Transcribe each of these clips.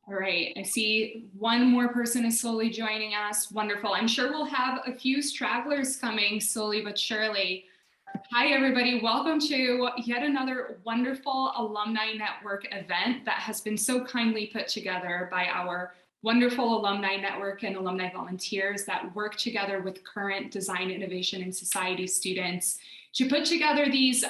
All right, I see one more person is slowly joining us. Wonderful. I'm sure we'll have a few stragglers coming slowly but surely. Hi, everybody. Welcome to yet another wonderful Alumni Network event that has been so kindly put together by our wonderful Alumni Network and alumni volunteers that work together with current design, innovation, and society students to put together these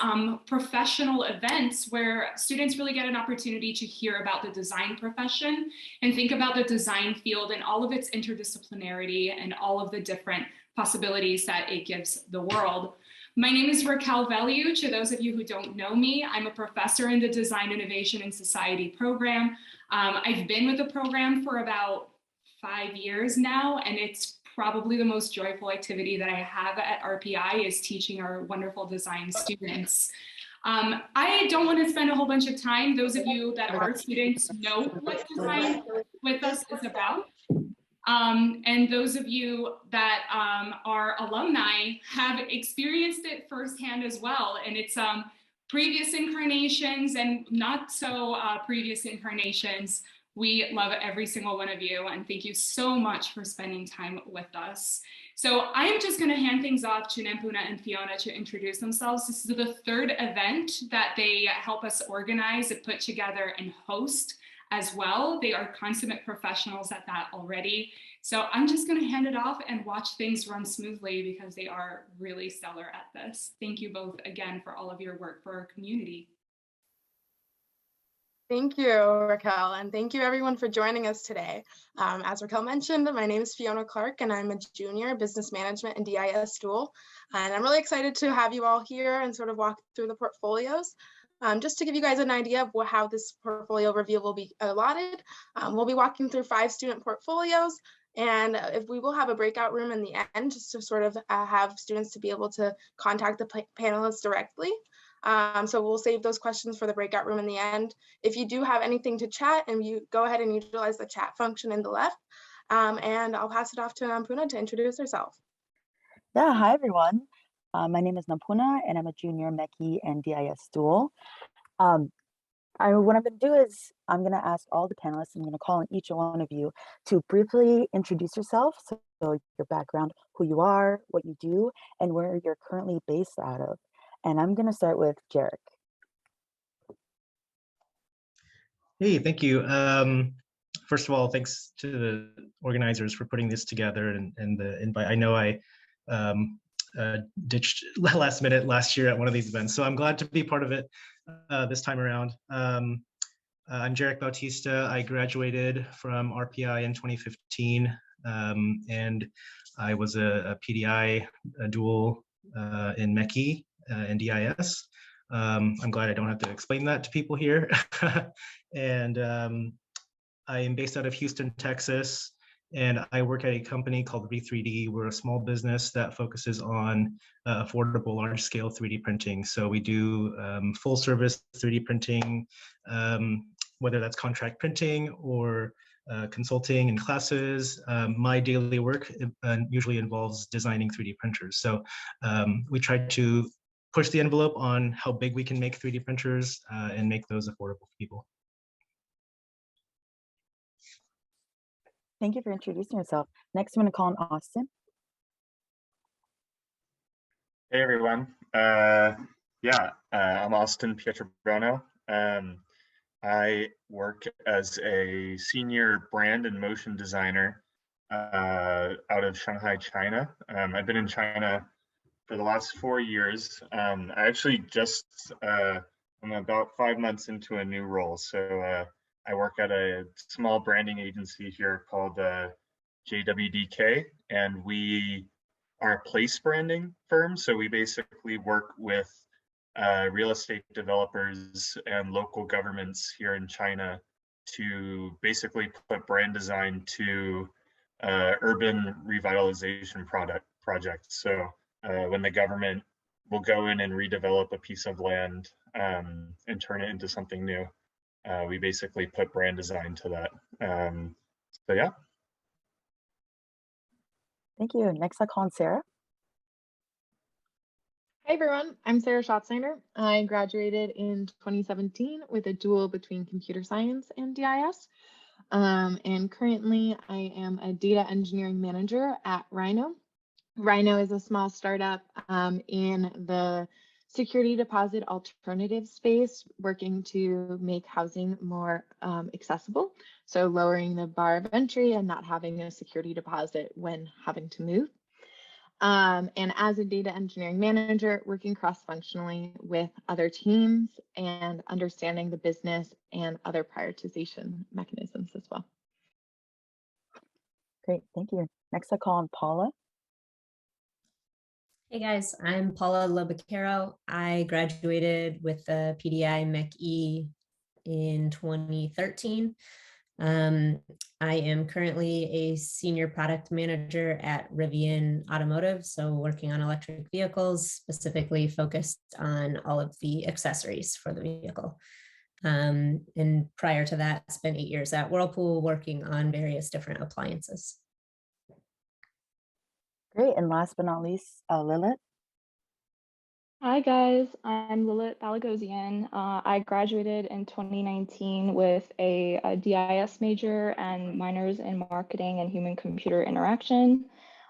professional events where students really get an opportunity to hear about the design profession and think about the design field and all of its interdisciplinarity and all of the different possibilities that it gives the world. My name is Raquel Veliu. To those of you who don't know me, I'm a professor in the Design, Innovation, and Society program. I've been with the program for about 5 years now, and it's probably the most joyful activity that I have at RPI is teaching our wonderful design students. I don't want to spend a whole bunch of time. Those of you that are students know what design with us is about. And those of you that are alumni have experienced it firsthand as well. And it's previous incarnations and not so previous incarnations. We love every single one of you, and thank you so much for spending time with us. So I am just going to hand things off to Nampuna and Fiona to introduce themselves. This is the third event that they help us organize and put together and host as well. They are consummate professionals at that already. So I'm just going to hand it off and watch things run smoothly because they are really stellar at this. Thank you both again for all of your work for our community. Thank you, Raquel, and thank you everyone for joining us today. As Raquel mentioned, my name is Fiona Clark, and I'm a junior business management and DIS dual. And I'm really excited to have you all here and sort of walk through the portfolios. Just to give you guys an idea of how this portfolio review will be allotted, we'll be walking through 5 student portfolios, and if we will have a breakout room in the end, just to sort of have students to be able to contact the panelists directly. So we'll save those questions for the breakout room in the end. If you do have anything to chat, and you go ahead and utilize the chat function in the left, and I'll pass it off to Nampuna to introduce herself. Yeah, hi everyone. My name is Nampuna, and I'm a junior MECI and DIS dual. What I'm going to do is I'm going to ask all the panelists, I'm going to call on each one of you to briefly introduce yourself, so your background, who you are, what you do, and where you're currently based out of. And I'm going to start with Jarek. Hey, thank you. First of all, thanks to the organizers for putting this together and the invite. I know I ditched last minute last year at one of these events, so I'm glad to be part of it this time around. I'm Jarek Bautista. I graduated from RPI in 2015, and I was a PDI dual in MECI and DIS. I'm glad I don't have to explain that to people here. And I am based out of Houston, Texas, and I work at a company called V3D. We're a small business that focuses on affordable large-scale 3D printing. So we do full service 3D printing, whether that's contract printing or consulting in classes. My daily work usually involves designing 3D printers. So we try to push the envelope on how big we can make 3D printers and make those affordable for people. Thank you for introducing yourself. Next, I'm going to call on Austin. Hey everyone. I'm Austin Pietrobono. I work as a senior brand and motion designer out of Shanghai, China. I've been in China for the last 4 years. I actually just, I'm about 5 months into a new role. So I work at a small branding agency here called JWDK, and we are a place branding firm. So we basically work with real estate developers and local governments here in China to basically put brand design to urban revitalization projects. So when the government will go in and redevelop a piece of land and turn it into something new, we basically put brand design to that. So yeah. Thank you. Next, I'll call on Sarah. Hi everyone, I'm Sarah Schotzeiner. I graduated in 2017 with a dual between computer science and DIS. And currently I am a data engineering manager at Rhino. Rhino is a small startup in the security deposit alternative space, working to make housing more accessible. So lowering the bar of entry and not having a security deposit when having to move. And as a data engineering manager, working cross-functionally with other teams and understanding the business and other prioritization mechanisms as well. Great, thank you. Next I call on Paula. Hey guys, I'm Paula Labocaro. I graduated with the PDI MEC-E in 2013. I am currently a senior product manager at Rivian Automotive, so working on electric vehicles, specifically focused on all of the accessories for the vehicle. And prior to that, spent 8 years at Whirlpool working on various different appliances. Great, and last but not least, Lilith. Hi guys, I'm Lilith Balagosian. I graduated in 2019 with a DIS major and minors in marketing and human-computer interaction.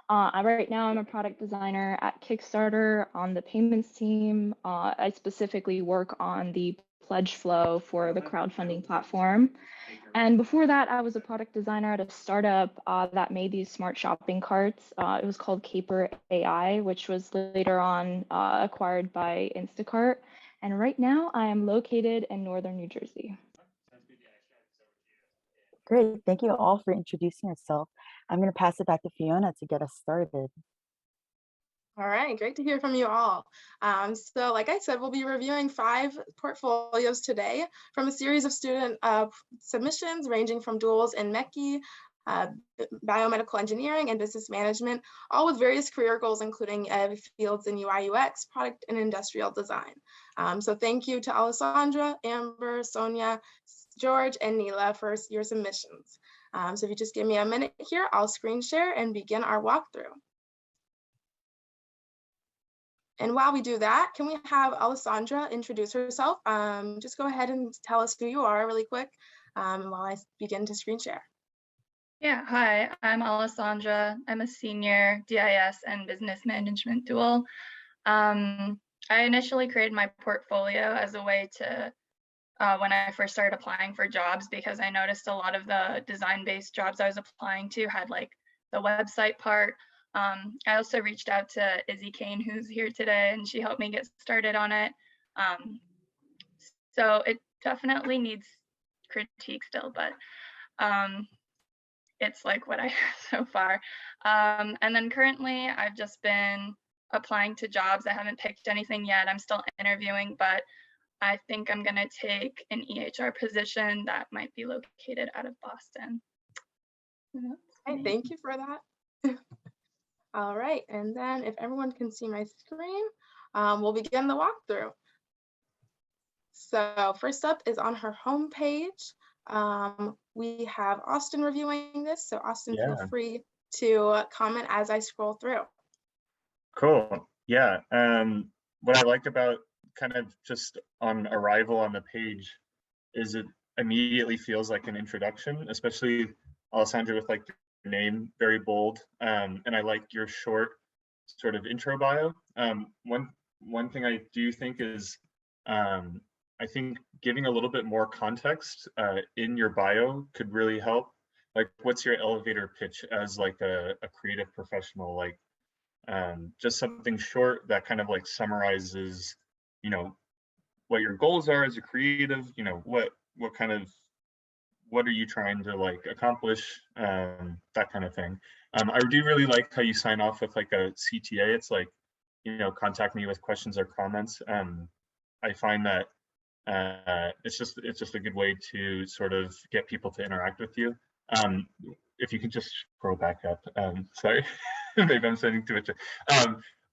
Right now I'm a product designer at Kickstarter on the payments team. I specifically work on the pledge flow for the crowdfunding platform. And before that, I was a product designer at a startup that made these smart shopping carts. It was called Caper AI, which was later on acquired by Instacart. And right now I am located in Northern New Jersey. Great, thank you all for introducing yourself. I'm going to pass it back to Fiona to get us started. All right, great to hear from you all. So like I said, we'll be reviewing 5 portfolios today from a series of student submissions ranging from duals in MEC-E, biomedical engineering, and business management, all with various career goals, including fields in UI, UX, product, and industrial design. So thank you to Alessandra, Amber, Sonia, George, and Neela for your submissions. So if you just give me a minute here, I'll screen share and begin our walkthrough. And while we do that, can we have Alessandra introduce herself? Just go ahead and tell us who you are really quick while I begin to screen share. Yeah, hi, I'm Alessandra. I'm a senior DIS and business management dual. I initially created my portfolio as a way to, when I first started applying for jobs, because I noticed a lot of the design-based jobs I was applying to had like the website part. I also reached out to Izzy Kane, who's here today, and she helped me get started on it. So it definitely needs critique still, but it's like what I have so far. And then currently I've just been applying to jobs. I haven't picked anything yet. I'm still interviewing, but I think I'm gonna take an EHR position that might be located out of Boston. Okay, thank you for that. All right, and then if everyone can see my screen, we'll begin the walkthrough. So first up is on her homepage. We have Austin reviewing this, so Austin, feel free to comment as I scroll through. Cool, yeah. What I like about kind of just on arrival on the page is it immediately feels like an introduction, especially Alessandra with like name very bold, and I like your short sort of intro bio. One thing I do think is I think giving a little bit more context in your bio could really help. Like, what's your elevator pitch as like a creative professional? Like just something short that kind of like summarizes, you know, what your goals are as a creative, you know, what are you trying to like accomplish, that kind of thing. I do really like how you sign off with like a CTA. It's like, you know, contact me with questions or comments. I find that it's just a good way to sort of get people to interact with you. If you can just scroll back up, sorry, maybe I'm sending too much.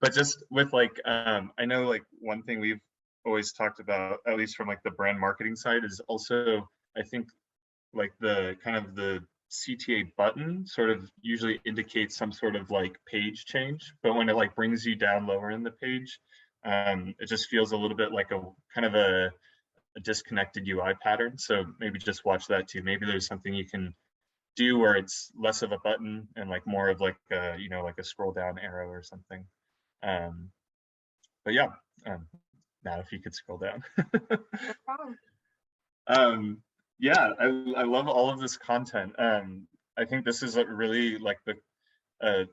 But just with like, I know like one thing we've always talked about, at least from like the brand marketing side, is also, I think, like the kind of the CTA button sort of usually indicates some sort of like page change, but when it like brings you down lower in the page, it just feels a little bit like a kind of a a disconnected UI pattern. So maybe just watch that too. Maybe there's something you can do where it's less of a button and like more of like a, you know, like a scroll down arrow or something. But yeah, now if you could scroll down. No problem. Yeah, I love all of this content. I think this is really like a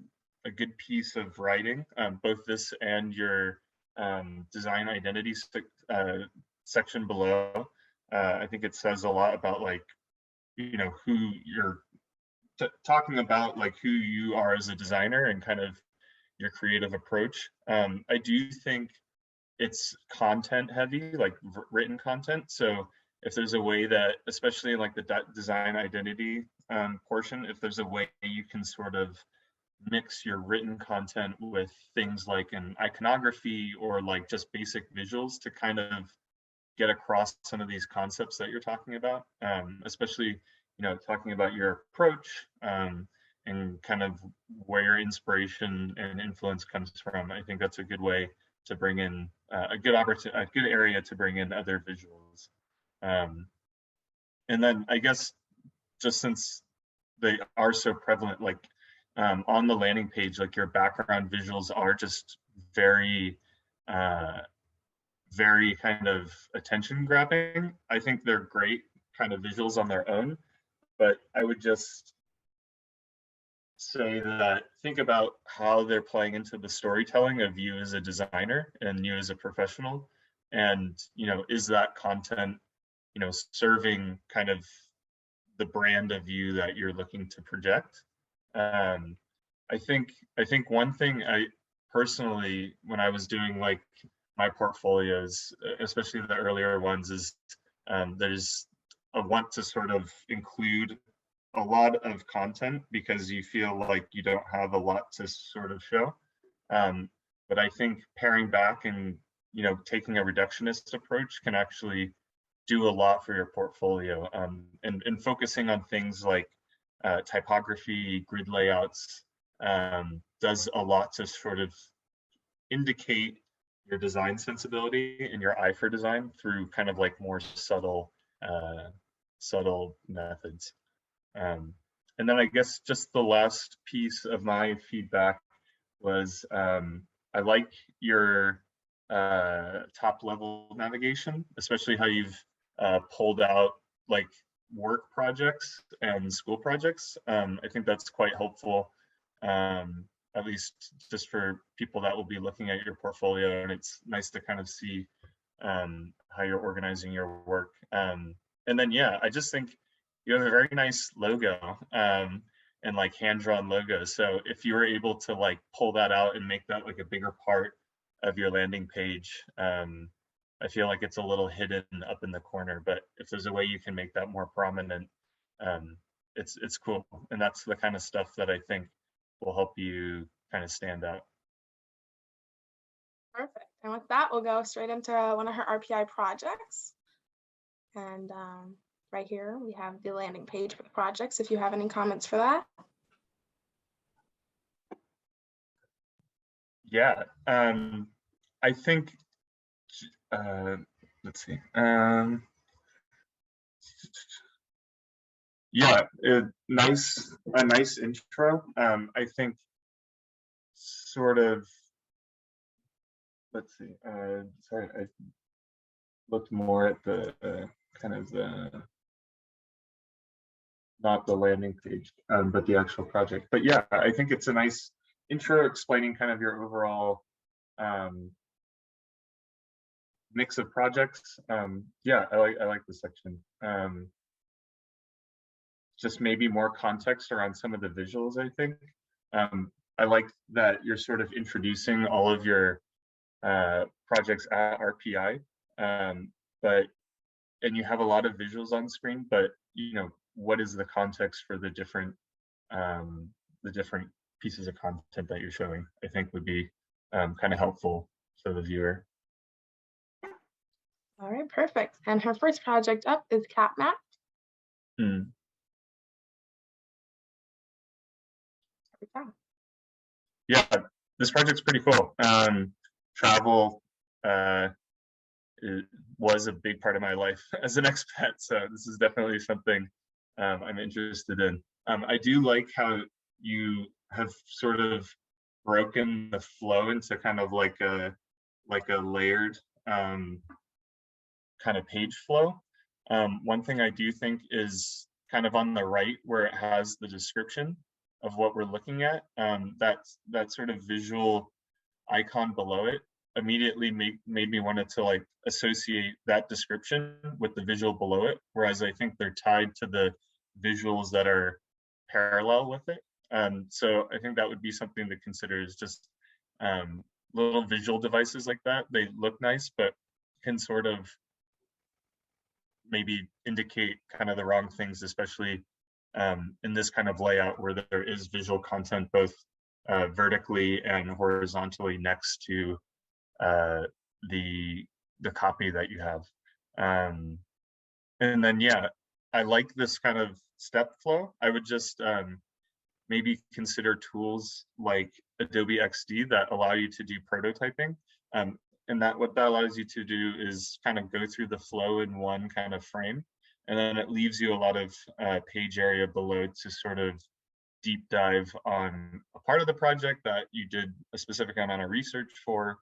good piece of writing, both this and your design identity section below. I think it says a lot about like, you know, who you're talking about, like who you are as a designer and kind of your creative approach. I do think it's content heavy, like written content. So if there's a way that, especially in like the design identity portion, if there's a way you can sort of mix your written content with things like an iconography or like just basic visuals to kind of get across some of these concepts that you're talking about, especially, you know, talking about your approach and kind of where your inspiration and influence comes from. I think that's a good way to bring in a good area to bring in other visuals. And then I guess just since they are so prevalent, like on the landing page, like your background visuals are just very, very kind of attention grabbing. I think they're great kind of visuals on their own, but I would just say that think about how they're playing into the storytelling of you as a designer and you as a professional. And, you know, is that content, you know, serving kind of the brand of you that you're looking to project? I think one thing I personally, when I was doing like my portfolios, especially the earlier ones, is there's a want to sort of include a lot of content because you feel like you don't have a lot to sort of show. But I think paring back and, you know, taking a reductionist approach can actually do a lot for your portfolio, and focusing on things like typography, grid layouts, does a lot to sort of indicate your design sensibility and your eye for design through kind of like more subtle methods. And then I guess just the last piece of my feedback was I like your top level navigation, especially how you've pulled out like work projects and school projects. I think that's quite helpful, at least just for people that will be looking at your portfolio, and it's nice to kind of see how you're organizing your work. And then, yeah, I just think you have a very nice logo and like hand-drawn logo. So if you were able to like pull that out and make that like a bigger part of your landing page, I feel like it's a little hidden up in the corner, but if there's a way you can make that more prominent, it's cool. And that's the kind of stuff that I think will help you kind of stand out. Perfect. And with that, we'll go straight into one of her RPI projects. And right here, we have the landing page for the projects, if you have any comments for that. Yeah, I think, let's see. Yeah, a nice intro. I think sort of, let's see, sorry, I looked more at the kind of the, not the landing page, but the actual project. But yeah, I think it's a nice intro explaining kind of your overall mix of projects. Yeah, I like this section. Just maybe more context around some of the visuals, I think. I like that you're sort of introducing all of your projects at RPI, and you have a lot of visuals on screen, but you know, what is the context for the different pieces of content that you're showing, I think would be kind of helpful for the viewer. All right, perfect. And her first project up is CapMap. Yeah, this project's pretty cool. Travel was a big part of my life as an expat. So this is definitely something I'm interested in. I do like how you have sort of broken the flow into kind of like a layered kind of page flow. One thing I do think is kind of on the right where it has the description of what we're looking at, that sort of visual icon below it immediately made me want to like associate that description with the visual below it, whereas I think they're tied to the visuals that are parallel with it. So I think that would be something to consider, is just little visual devices like that. They look nice, but can sort of maybe indicate kind of the wrong things, especially in this kind of layout where there is visual content both vertically and horizontally next to the copy that you have. And then, yeah, I like this kind of step flow. I would just maybe consider tools like Adobe XD that allow you to do prototyping. And that what that allows you to do is kind of go through the flow in one kind of frame. And then it leaves you a lot of page area below to sort of deep dive on a part of the project that you did a specific amount of research for,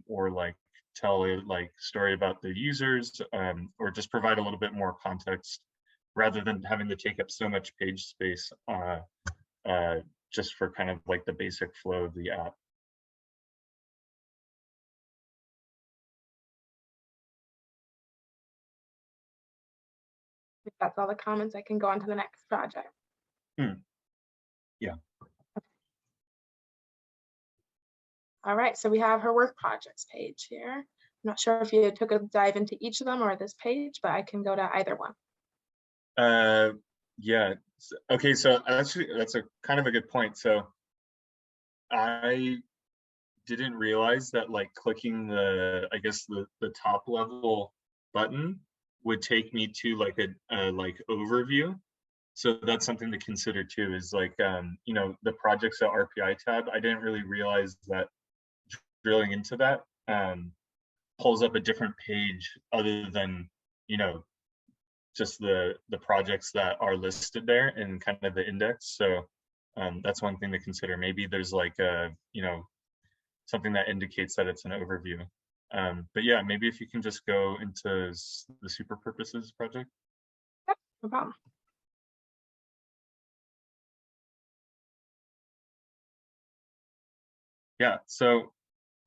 or like tell a story about the users, or just provide a little bit more context rather than having to take up so much page space just for kind of like the basic flow of the app. If that's all the comments, I can go on to the next project. Yeah. All right, so we have her work projects page here. I'm not sure if you took a dive into each of them or this page, but I can go to either one. Yeah. Okay, so actually that's a kind of a good point. So I didn't realize that like clicking the, I guess the top level button would take me to like a like overview. So that's something to consider too, is like, you know, the projects at RPI tab, I didn't really realize that drilling into that pulls up a different page other than, you know, just the projects that are listed there in kind of the index. So that's one thing to consider. Maybe there's like a, you know, something that indicates that it's an overview. But yeah, maybe if you can just go into the super purposes project. Yep, no problem. Yeah, so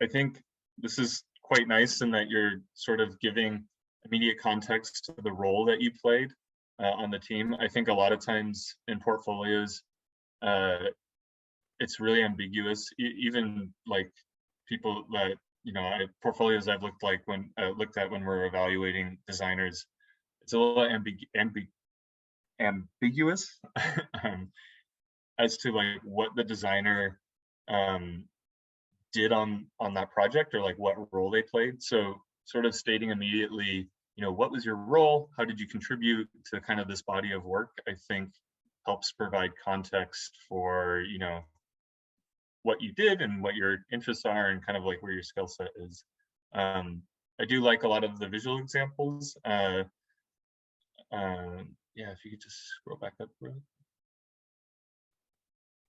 I think this is quite nice in that you're sort of giving immediate context to the role that you played on the team. I think a lot of times in portfolios, it's really ambiguous. Even like people that, you know, portfolios I've looked at when we're evaluating designers, it's a little ambiguous as to like what the designer did on that project, or like what role they played. So sort of stating immediately, you know, what was your role? How did you contribute to kind of this body of work? I think helps provide context for, you know, what you did and what your interests are and kind of like where your skill set is. I do like a lot of the visual examples. Yeah, if you could just scroll back up.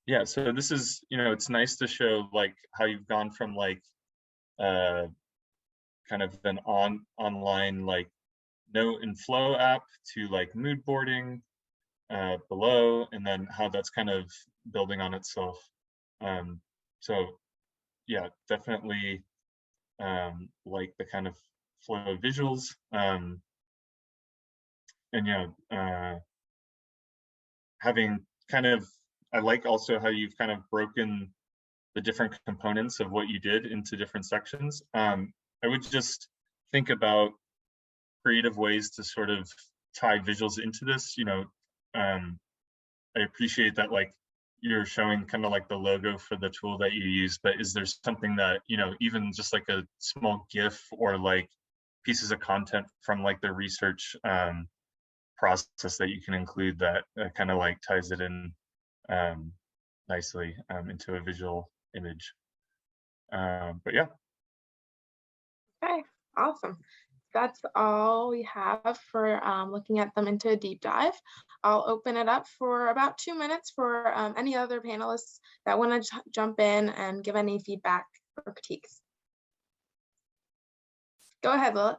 Yeah, so this is, you know, it's nice to show like how you've gone from like kind of an online like note and flow app to like mood boarding below, and then how that's kind of building on itself. So yeah, definitely like the kind of flow of visuals. And yeah, having kind of, I like also how you've kind of broken the different components of what you did into different sections. I would just think about creative ways to sort of tie visuals into this. You know, I appreciate that like you're showing kind of like the logo for the tool that you use, but is there something that, you know, even just like a small GIF or like pieces of content from like the research process that you can include that kind of like ties it in nicely into a visual image. But yeah. Okay, awesome. that's all we have for looking at them into a deep dive. I'll open it up for about 2 minutes for any other panelists that want to jump in and give any feedback or critiques. Go ahead, Lilith.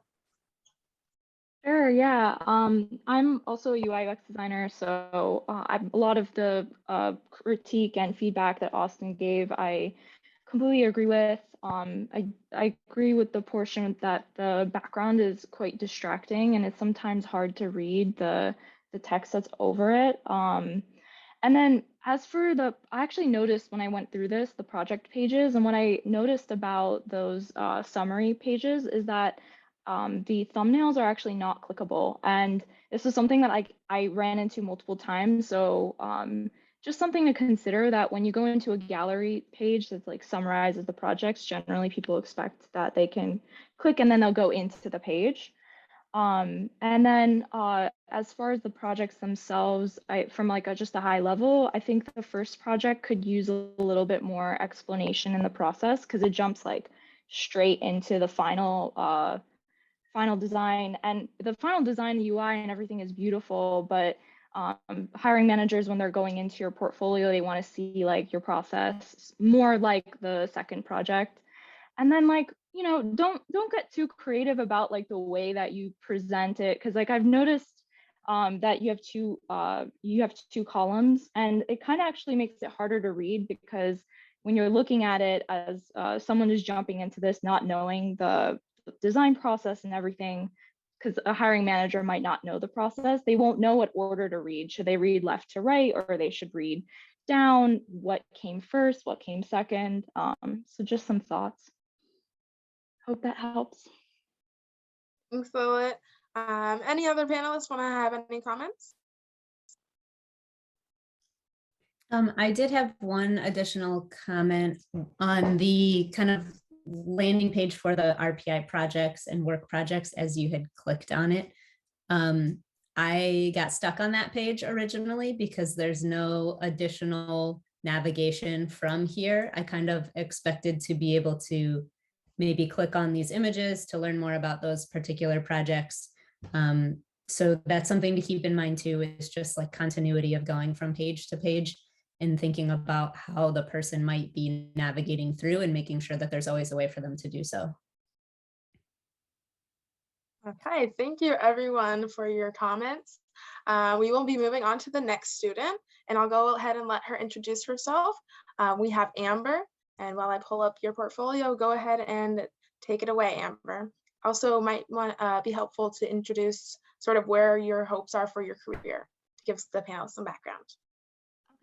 Sure, yeah. I'm also a UI UX designer, so a lot of the critique and feedback that Austin gave, I completely agree with. I agree with the portion that the background is quite distracting and it's sometimes hard to read the text that's over it. And then as for I actually noticed when I went through this, the project pages, and what I noticed about those summary pages is that the thumbnails are actually not clickable. And this is something that I ran into multiple times. So just something to consider, that when you go into a gallery page that's like summarizes the projects, generally people expect that they can click and then they'll go into the page. And then as far as the projects themselves, from like just a high level, I think the first project could use a little bit more explanation in the process, because it jumps like straight into the final design, and the final design, the UI and everything is beautiful, but hiring managers, when they're going into your portfolio, they want to see like your process more like the second project. And then like, you know, don't get too creative about like the way that you present it, because like I've noticed that you have two columns, and it kind of actually makes it harder to read, because when you're looking at it as someone who's jumping into this not knowing the design process and everything, because a hiring manager might not know the process, they won't know what order to read. Should they read left to right, or they should read down? What came first, what came second? So just some thoughts. Hope that helps. Thanks, Lilith. Any other panelists want to have any comments? I did have one additional comment on the kind of landing page for the RPI projects and work projects as you had clicked on it. I got stuck on that page originally because there's no additional navigation from here. I kind of expected to be able to maybe click on these images to learn more about those particular projects. So that's something to keep in mind too, is just like continuity of going from page to page and thinking about how the person might be navigating through and making sure that there's always a way for them to do so. Okay, thank you everyone for your comments. We will be moving on to the next student, and I'll go ahead and let her introduce herself. We have Amber, and while I pull up your portfolio, go ahead and take it away, Amber. Also might want be helpful to introduce sort of where your hopes are for your career, to give the panel some background.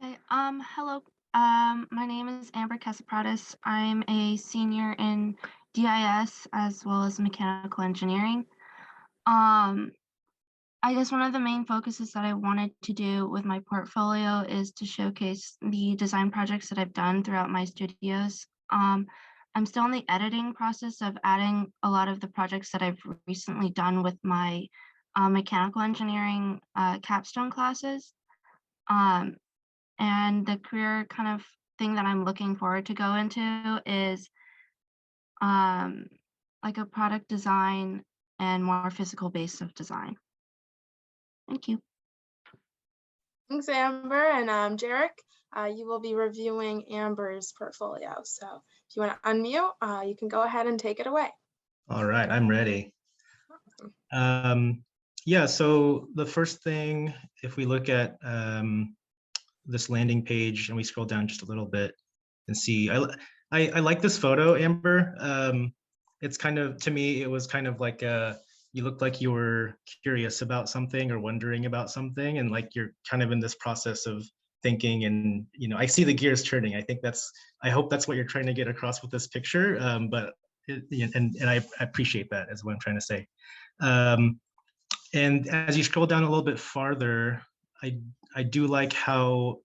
Okay, hello, my name is Amber Casapradas. I'm a senior in DIS as well as mechanical engineering. I guess one of the main focuses that I wanted to do with my portfolio is to showcase the design projects that I've done throughout my studios. I'm still in the editing process of adding a lot of the projects that I've recently done with my mechanical engineering capstone classes. And the career kind of thing that I'm looking forward to go into is like a product design and more physical base of design. Thank you. Thanks, Amber. And Jarek, you will be reviewing Amber's portfolio. So if you want to unmute, you can go ahead and take it away. All right, I'm ready. Yeah, so the first thing, if we look at this landing page and we scroll down just a little bit and see, I like this photo, Amber. It's kind of, to me, it was kind of like you looked like you were curious about something or wondering about something, and like you're kind of in this process of thinking, and you know, I see the gears turning. I hope that's what you're trying to get across with this picture. And I appreciate that, is what I'm trying to say. And as you scroll down a little bit farther, I do like how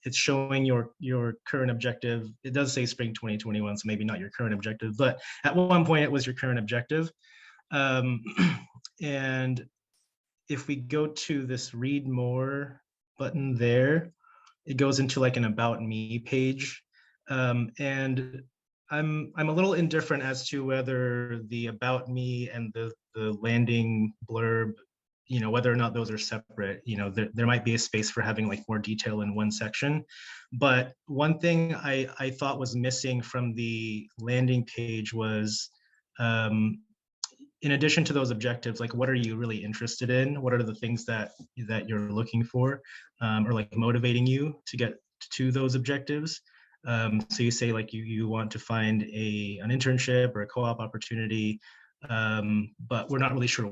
it's showing your current objective. It does say spring 2021, so maybe not your current objective, but at one point it was your current objective. And if we go to this read more button there, it goes into like an about me page. And I'm a little indifferent as to whether the about me and the landing blurb, you know, whether or not those are separate, you know, there might be a space for having like more detail in one section. But one thing I thought was missing from the landing page was, in addition to those objectives, like what are you really interested in? What are the things that you're looking for, or like motivating you to get to those objectives? So you say like you want to find an internship or a co-op opportunity, but we're not really sure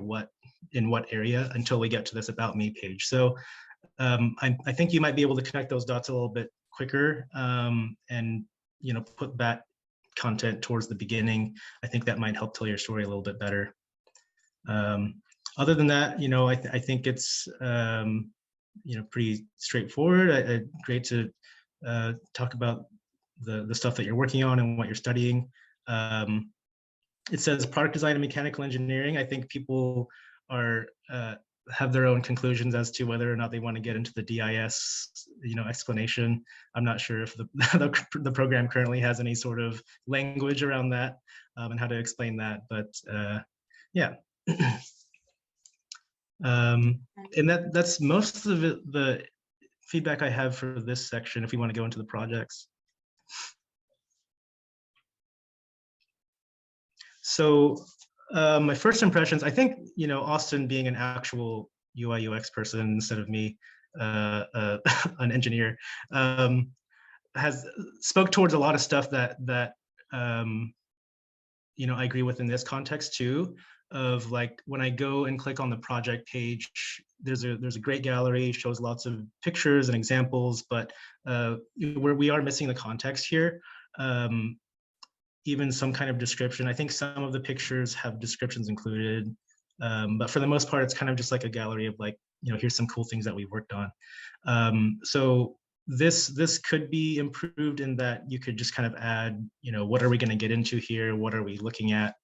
in what area until we get to this About Me page. So I think you might be able to connect those dots a little bit quicker, and you know, put that content towards the beginning. I think that might help tell your story a little bit better. Other than that, you know, I think it's you know, pretty straightforward. Great to talk about the stuff that you're working on and what you're studying. It says product design and mechanical engineering. I think people are have their own conclusions as to whether or not they want to get into the DIS, you know, explanation. I'm not sure if the program currently has any sort of language around that, and how to explain that, but yeah. And that's most of it, the feedback I have for this section, if we want to go into the projects. So my first impressions, I think, you know, Austin being an actual UI UX person instead of me, an engineer, has spoke towards a lot of stuff that you know, I agree with in this context too. Of like, when I go and click on the project page, there's a great gallery, shows lots of pictures and examples, but where we are missing the context here. Even some kind of description. I think some of the pictures have descriptions included, but for the most part, it's kind of just like a gallery of like, you know, here's some cool things that we've worked on. So this could be improved in that you could just kind of add, you know, what are we going to get into here? What are we looking at?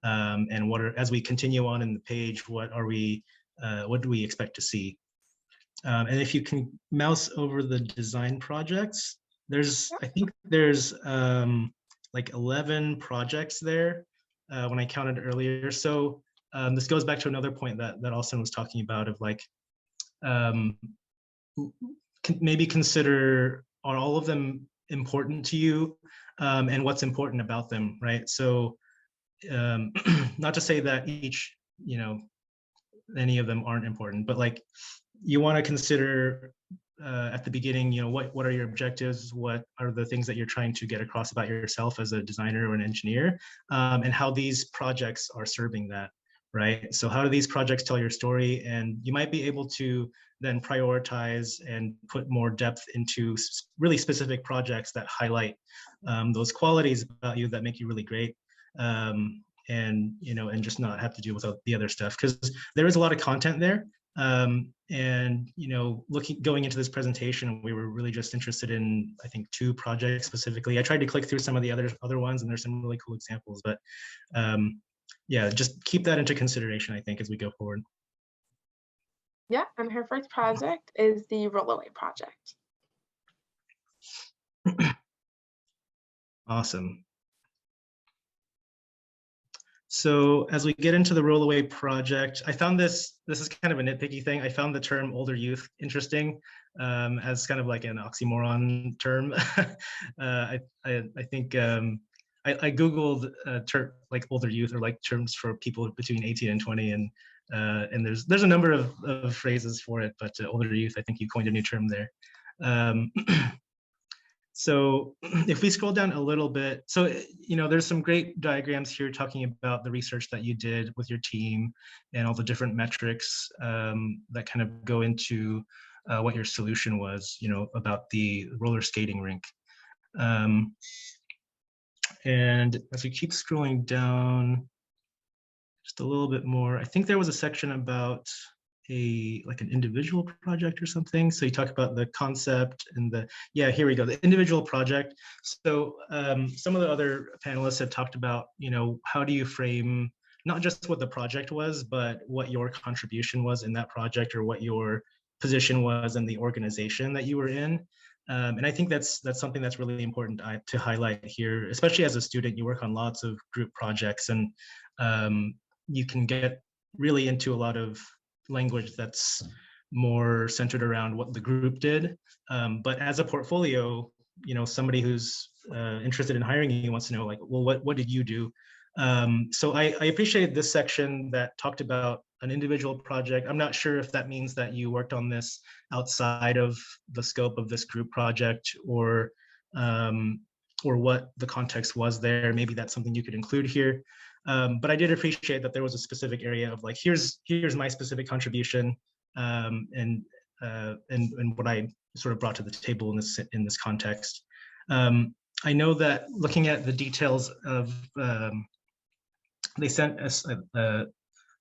And as we continue on in the page, what do we expect to see? And if you can mouse over the design projects, I think there's like 11 projects there when I counted earlier. So this goes back to another point that Austin was talking about of like, maybe consider, are all of them important to you, and what's important about them, right? So not to say that each, you know, any of them aren't important, but like you want to consider at the beginning, you know, what are your objectives? What are the things that you're trying to get across about yourself as a designer or an engineer, and how these projects are serving that, right? So how do these projects tell your story? And you might be able to then prioritize and put more depth into really specific projects that highlight those qualities about you that make you really great. And, you know, and just not have to deal with the other stuff, because there is a lot of content there. And, you know, going into this presentation, we were really just interested in, I think, 2 projects specifically. I tried to click through some of the other ones, and there's some really cool examples, but yeah, just keep that into consideration, I think, as we go forward. Yeah, and her first project is the Rollaway Project. Awesome. So as we get into the Rollaway Project, I found this is kind of a nitpicky thing. I found the term older youth interesting, as kind of like an oxymoron term. I think I Googled like older youth, or like terms for people between 18 and 20, and there's a number of phrases for it, but older youth, I think you coined a new term there. So if we scroll down a little bit, so, you know, there's some great diagrams here talking about the research that you did with your team and all the different metrics that kind of go into what your solution was, you know, about the roller skating rink. And as we keep scrolling down just a little bit more, I think there was a section about like an individual project or something. So you talk about the concept and yeah, here we go, the individual project. So some of the other panelists have talked about, you know, how do you frame not just what the project was, but what your contribution was in that project, or what your position was in the organization that you were in. And I think that's something that's really important to highlight here, especially as a student. You work on lots of group projects, and you can get really into a lot of language that's more centered around what the group did. But as a portfolio, somebody who's interested in hiring you wants to know, like, well, what did you do? So I appreciated this section that talked about an individual project. I'm not sure if that means that you worked on this outside of the scope of this group project, or what the context was there. Maybe that's something you could include here. But I did appreciate that there was a specific area of like, here's my specific contribution, and what I sort of brought to the table in this context. I know that looking at the details of, they sent us a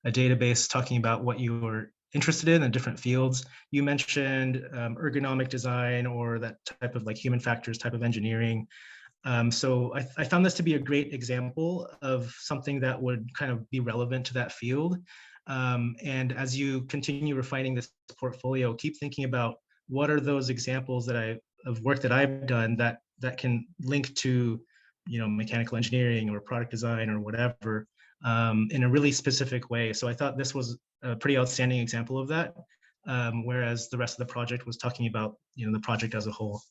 database talking about what you were interested in different fields. You mentioned ergonomic design, or that type of like human factors type of engineering. So I found this to be a great example of something that would kind of be relevant to that field. And as you continue refining this portfolio, keep thinking about what are those examples of work that I've done that can link to, mechanical engineering or product design or whatever, in a really specific way. So I thought this was a pretty outstanding example of that, whereas the rest of the project was talking about, the project as a whole.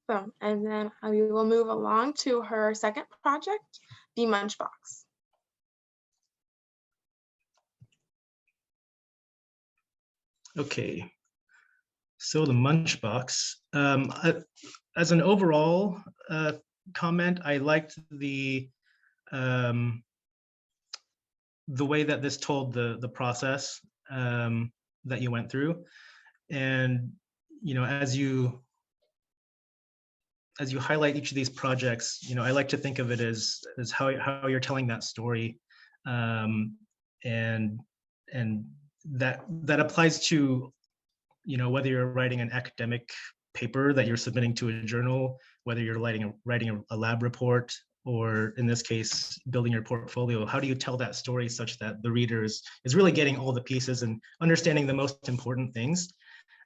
Awesome. And then we will move along to her second project, the Munchbox. Okay, so the Munchbox. As an overall comment, I liked the way that this told the process that you went through, and as you highlight each of these projects, I like to think of it as how you're telling that story, and that applies to, whether you're writing an academic paper that you're submitting to a journal, whether you're writing a lab report, or in this case, building your portfolio. How do you tell that story such that the reader is really getting all the pieces and understanding the most important things?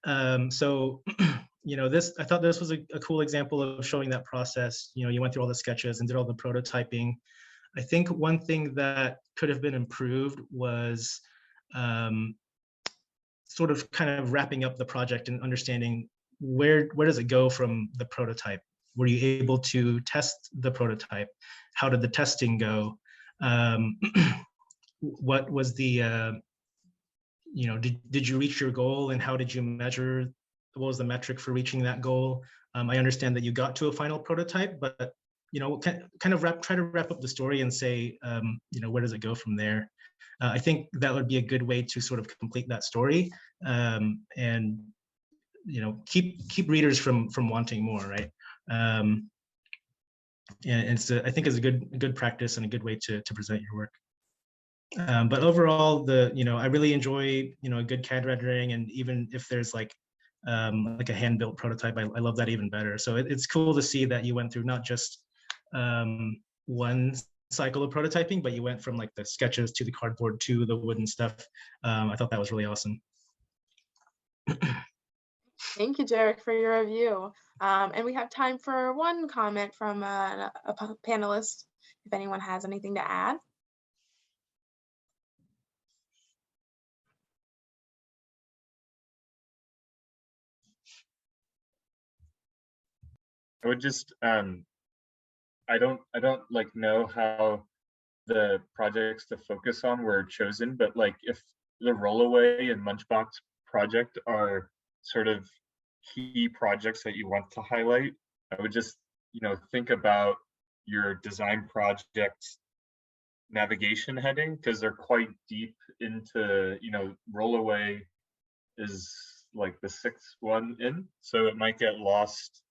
So, I thought this was a cool example of showing that process. You went through all the sketches and did all the prototyping. I think one thing that could have been improved was sort of kind of wrapping up the project and understanding where does it go from the prototype? Were you able to test the prototype? How did the testing go? What was the, did you reach your goal, and how did you measure? What was the metric for reaching that goal? I understand that you got to a final prototype, but kind of try to wrap up the story and say, where does it go from there? I think that would be a good way to sort of complete that story, and keep readers from wanting more, right? And I think it's a good practice and a good way to present your work. But overall, I really enjoy a good CAD rendering, and even if there's like a hand-built prototype, I love that even better. So it's cool to see that you went through not just one cycle of prototyping, but you went from like the sketches to the cardboard to the wooden stuff. I thought that was really awesome. Thank you, Jarek, for your review. And we have time for one comment from a panelist, if anyone has anything to add. I would just I don't like know how the projects to focus on were chosen, but like if the Rollaway and Munchbox project are sort of key projects that you want to highlight, I would just think about your design project navigation heading, because they're quite deep into, Rollaway is like the 6th one in, so it might get lost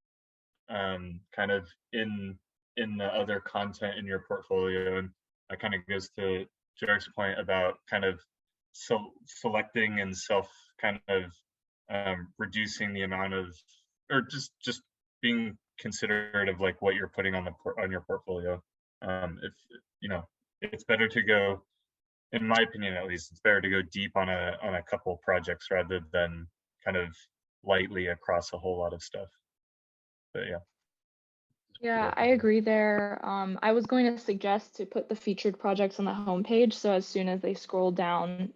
kind of in the other content in your portfolio. And that kind of goes to Jarek's point about kind of selecting and kind of reducing the amount of, or just being considerate of like what you're putting on your portfolio. If it's better to go, in my opinion at least, it's better to go deep on a couple projects rather than kind of lightly across a whole lot of stuff. But yeah. Yeah, I agree there. I was going to suggest to put the featured projects on the homepage. So as soon as they scroll down,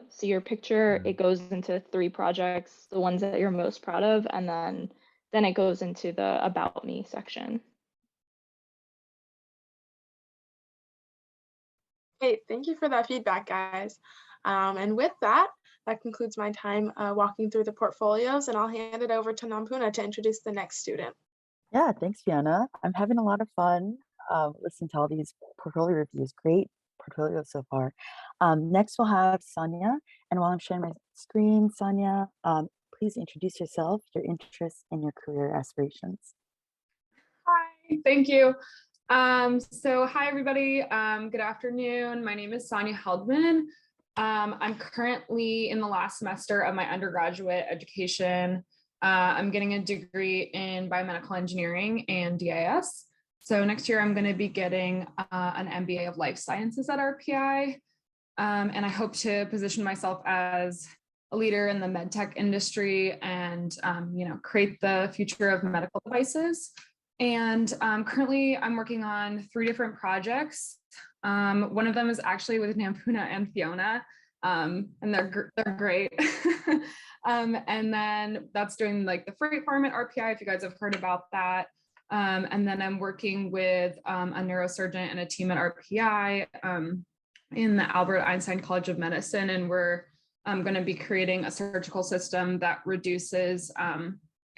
see your picture, it goes into 3 projects, the ones that you're most proud of, and then it goes into the About Me section. Great, thank you for that feedback, guys. And with that, that concludes my time walking through the portfolios, and I'll hand it over to Nampuna to introduce the next student. Yeah, thanks, Fiona. I'm having a lot of fun listening to all these portfolio reviews. Great portfolio so far. Next, we'll have Sonia. And while I'm sharing my screen, Sonia, please introduce yourself, your interests, and your career aspirations. Hi, thank you. So hi, everybody. Good afternoon. My name is Sonia Heldman. I'm currently in the last semester of my undergraduate education. I'm getting a degree in biomedical engineering and DIS. So next year I'm going to be getting an MBA of life sciences at RPI. And I hope to position myself as a leader in the medtech industry and create the future of medical devices. And currently I'm working on 3 different projects. One of them is actually with Nampuna and Fiona, and they're great. And then that's doing like the freight farm at RPI, if you guys have heard about that. And then I'm working with a neurosurgeon and a team at RPI in the Albert Einstein College of Medicine. And we're going to be creating a surgical system that reduces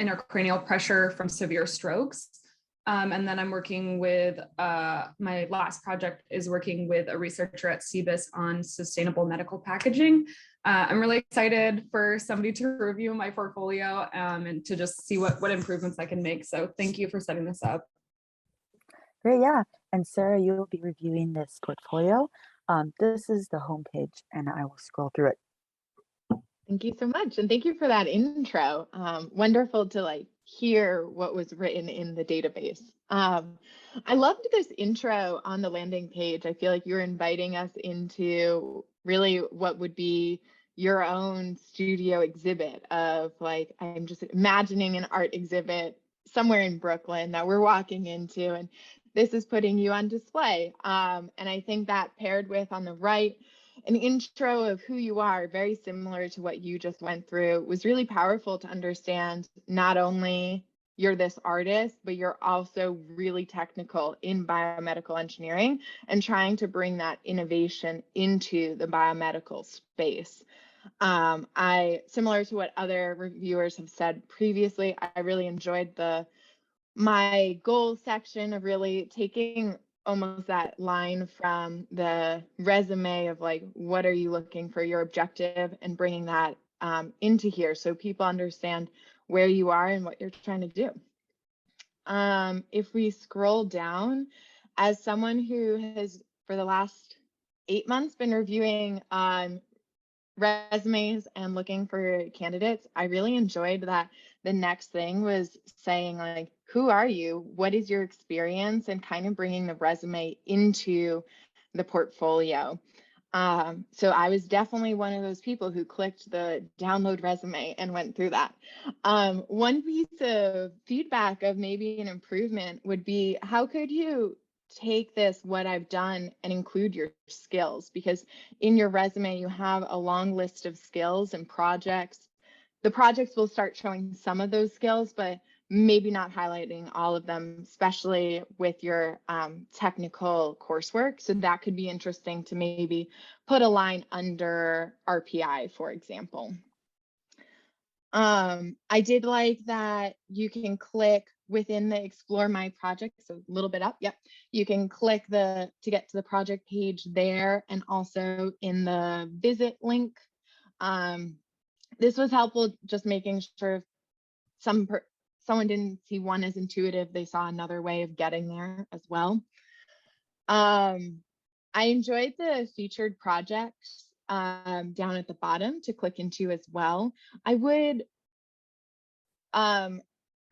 intracranial pressure from severe strokes. And then I'm working with, my last project is working with a researcher at CBIS on sustainable medical packaging. I'm really excited for somebody to review my portfolio and to just see what improvements I can make. So thank you for setting this up. Great, yeah. And Sarah, you will be reviewing this portfolio. This is the homepage, and I will scroll through it. Thank you so much. And thank you for that intro. Wonderful to hear what was written in the database. I loved this intro on the landing page. I feel like you're inviting us into really what would be your own studio exhibit of I'm just imagining an art exhibit somewhere in Brooklyn that we're walking into, and this is putting you on display. And I think that paired with on the right, an intro of who you are, very similar to what you just went through, was really powerful to understand not only you're this artist, but you're also really technical in biomedical engineering and trying to bring that innovation into the biomedical space. Similar to what other reviewers have said previously, I really enjoyed my goals section of really taking almost that line from the resume of what are you looking for your objective, and bringing that into here so people understand where you are and what you're trying to do. If we scroll down, as someone who has for the last 8 months been reviewing resumes and looking for candidates, I really enjoyed that the next thing was saying who are you, what is your experience, and kind of bringing the resume into the portfolio. So I was definitely one of those people who clicked the download resume and went through that. One piece of feedback of maybe an improvement would be, how could you take what I've done and include your skills? Because in your resume, you have a long list of skills and projects. The projects will start showing some of those skills, but maybe not highlighting all of them, especially with your technical coursework. So that could be interesting to maybe put a line under RPI, for example. I did like that you can click within the Explore My Project, so a little bit up, yep. You can click to get to the project page there, and also in the visit link. This was helpful, just making sure if someone didn't see one as intuitive, they saw another way of getting there as well. I enjoyed the featured projects down at the bottom to click into as well. I would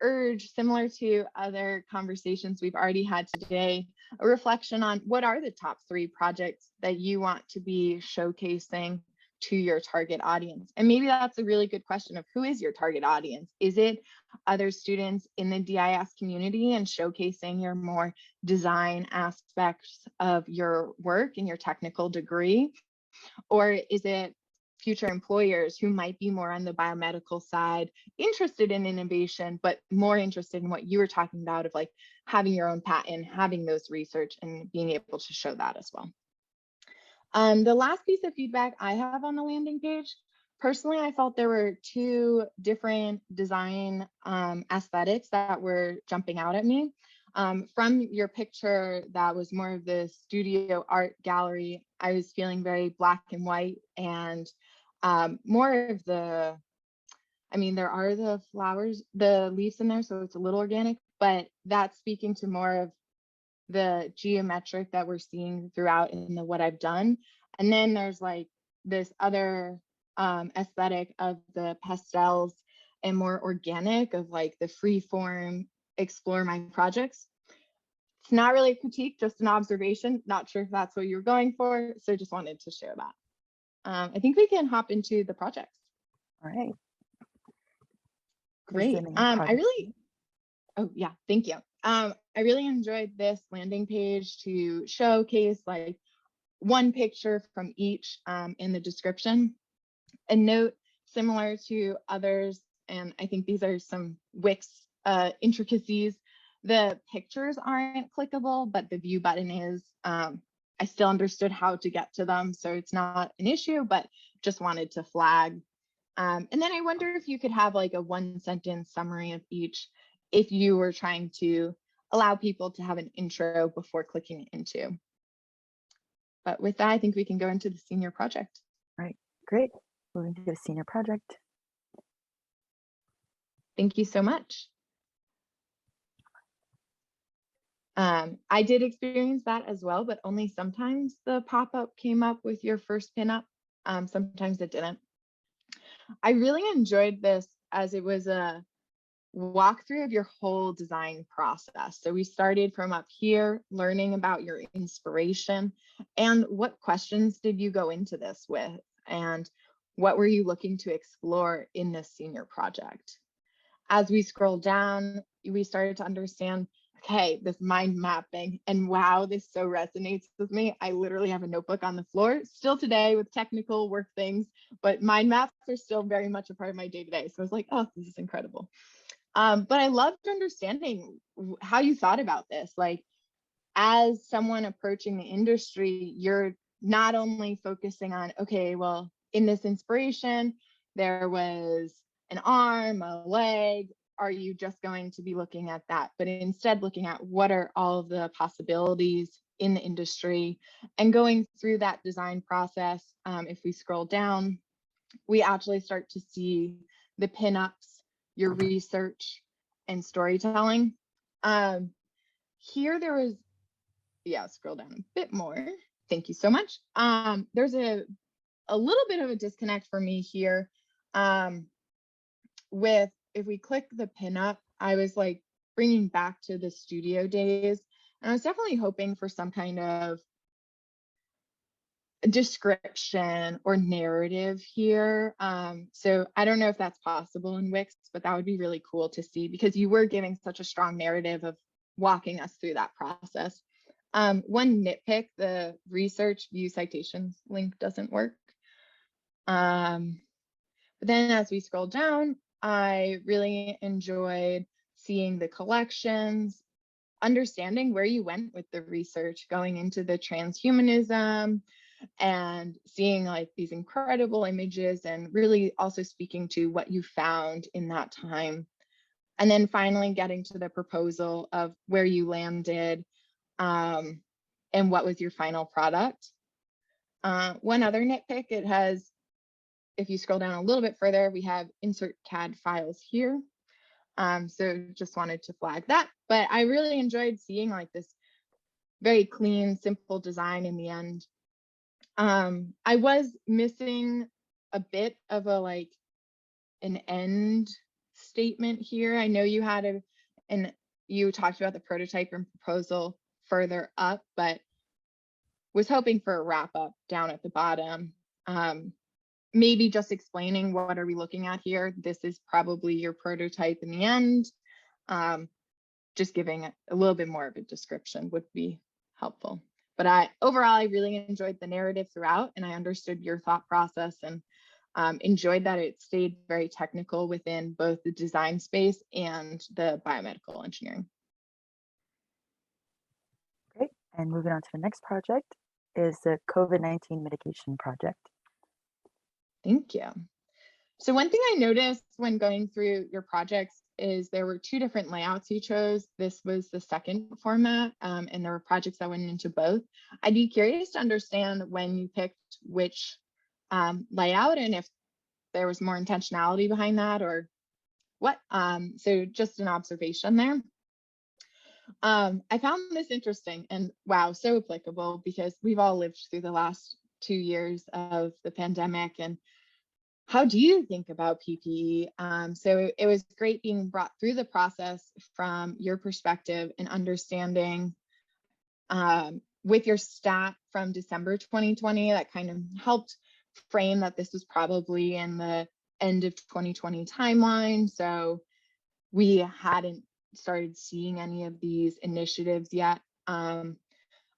urge, similar to other conversations we've already had today, a reflection on what are the top 3 projects that you want to be showcasing to your target audience? And maybe that's a really good question of who is your target audience? Is it other students in the DIS community and showcasing your more design aspects of your work and your technical degree? Or is it future employers who might be more on the biomedical side, interested in innovation, but more interested in what you were talking about of like having your own patent, having those research and being able to show that as well. The last piece of feedback I have on the landing page, personally, I felt there were two different design aesthetics that were jumping out at me. From your picture that was more of the studio art gallery, I was feeling very black and white and more of the, I mean, there are the flowers, the leaves in there, so it's a little organic, but that's speaking to more of the geometric that we're seeing throughout in the what I've done. And then there's like this other aesthetic of the pastels and more organic of like the free form, explore my projects. It's not really a critique, just an observation. Not sure if that's what you're going for. So just wanted to share that. I think we can hop into the projects. All right. Great. I really, oh yeah, thank you. I really enjoyed this landing page to showcase like one picture from each in the description. A note similar to others, and I think these are some Wix intricacies. The pictures aren't clickable, but the view button is. I still understood how to get to them, so it's not an issue, but just wanted to flag. And then I wonder if you could have like a 1-sentence summary of each if you were trying to allow people to have an intro before clicking into. But with that, I think we can go into the senior project. All right, great. Moving to the senior project. Thank you so much. I did experience that as well, but only sometimes the pop-up came up with your first pinup. Sometimes it didn't. I really enjoyed this as it was a walkthrough of your whole design process. So we started from up here, learning about your inspiration and what questions did you go into this with, and what were you looking to explore in this senior project? As we scroll down, we started to understand, okay, this mind mapping, and wow, this so resonates with me. I literally have a notebook on the floor still today with technical work things, but mind maps are still very much a part of my day-to-day. So I was like, oh, this is incredible. But I loved understanding how you thought about this. Like, as someone approaching the industry, you're not only focusing on, okay, well, in this inspiration, there was an arm, a leg. Are you just going to be looking at that? But instead looking at what are all of the possibilities in the industry and going through that design process. If we scroll down, we actually start to see the pinups, your research and storytelling. Here there was, yeah, scroll down a bit more. Thank you so much. There's a little bit of a disconnect for me here with, if we click the pinup, I was like bringing back to the studio days, and I was definitely hoping for some kind of description or narrative here. So I don't know if that's possible in Wix, but that would be really cool to see, because you were giving such a strong narrative of walking us through that process. One nitpick, the research view citations link doesn't work. But then as we scroll down, I really enjoyed seeing the collections, understanding where you went with the research, going into the transhumanism and seeing like these incredible images, and really also speaking to what you found in that time. And then finally getting to the proposal of where you landed and what was your final product. One other nitpick, it has, if you scroll down a little bit further, we have insert CAD files here. So just wanted to flag that. But I really enjoyed seeing like this very clean, simple design in the end. I was missing a bit of a like an end statement here. I know you had and you talked about the prototype and proposal further up, but was hoping for a wrap up down at the bottom. maybe just explaining what are we looking at here. This is probably your prototype in the end. Just giving a little bit more of a description would be helpful. But overall, I really enjoyed the narrative throughout, and I understood your thought process, and enjoyed that it stayed very technical within both the design space and the biomedical engineering. Great. And moving on to the next project is the COVID-19 mitigation project. Thank you. So one thing I noticed when going through your projects is there were two different layouts you chose. This was the second format, and there were projects that went into both. I'd be curious to understand when you picked which layout, and if there was more intentionality behind that or what. So just an observation there. I found this interesting and wow, so applicable, because we've all lived through the last 2 years of the pandemic. And how do you think about PPE? So it was great being brought through the process from your perspective and understanding with your stat from December 2020 that kind of helped frame that this was probably in the end of 2020 timeline. So we hadn't started seeing any of these initiatives yet. I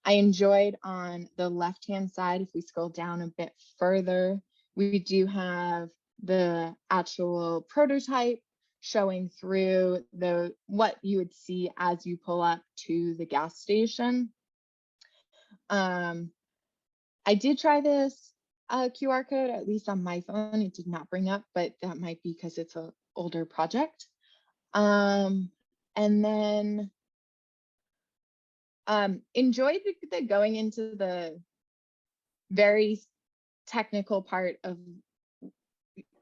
enjoyed on the left-hand side, if we scroll down a bit further, we do have the actual prototype showing through what you would see as you pull up to the gas station. I did try this QR code, at least on my phone. It did not bring up, but that might be because it's an older project. And then enjoyed the going into the very technical part of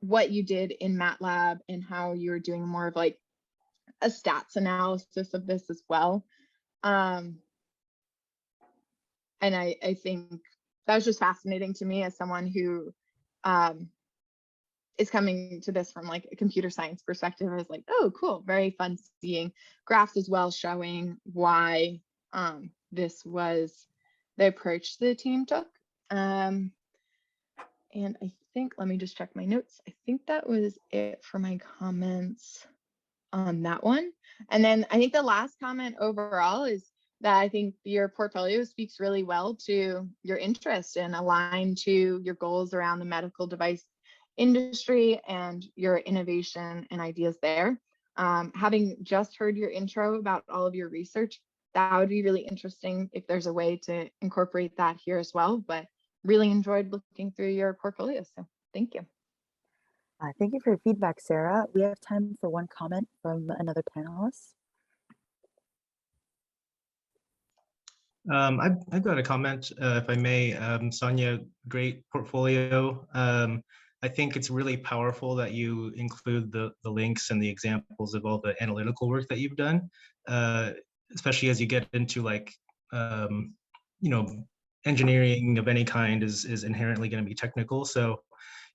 what you did in MATLAB and how you were doing more of like a stats analysis of this as well. And I think that was just fascinating to me as someone who is coming to this from like a computer science perspective. I was like, oh, cool, very fun seeing graphs as well showing why this was the approach the team took. And I think, let me just check my notes. I think that was it for my comments on that one. And then I think the last comment overall is that I think your portfolio speaks really well to your interest and align to your goals around the medical device industry and your innovation and ideas there. Having just heard your intro about all of your research, that would be really interesting if there's a way to incorporate that here as well. But really enjoyed looking through your portfolio. So thank you. Thank you for your feedback, Sarah. We have time for one comment from another panelist. I've got a comment, if I may. Sonia, great portfolio. I think it's really powerful that you include the links and the examples of all the analytical work that you've done, especially as you get into like, engineering of any kind is inherently going to be technical. So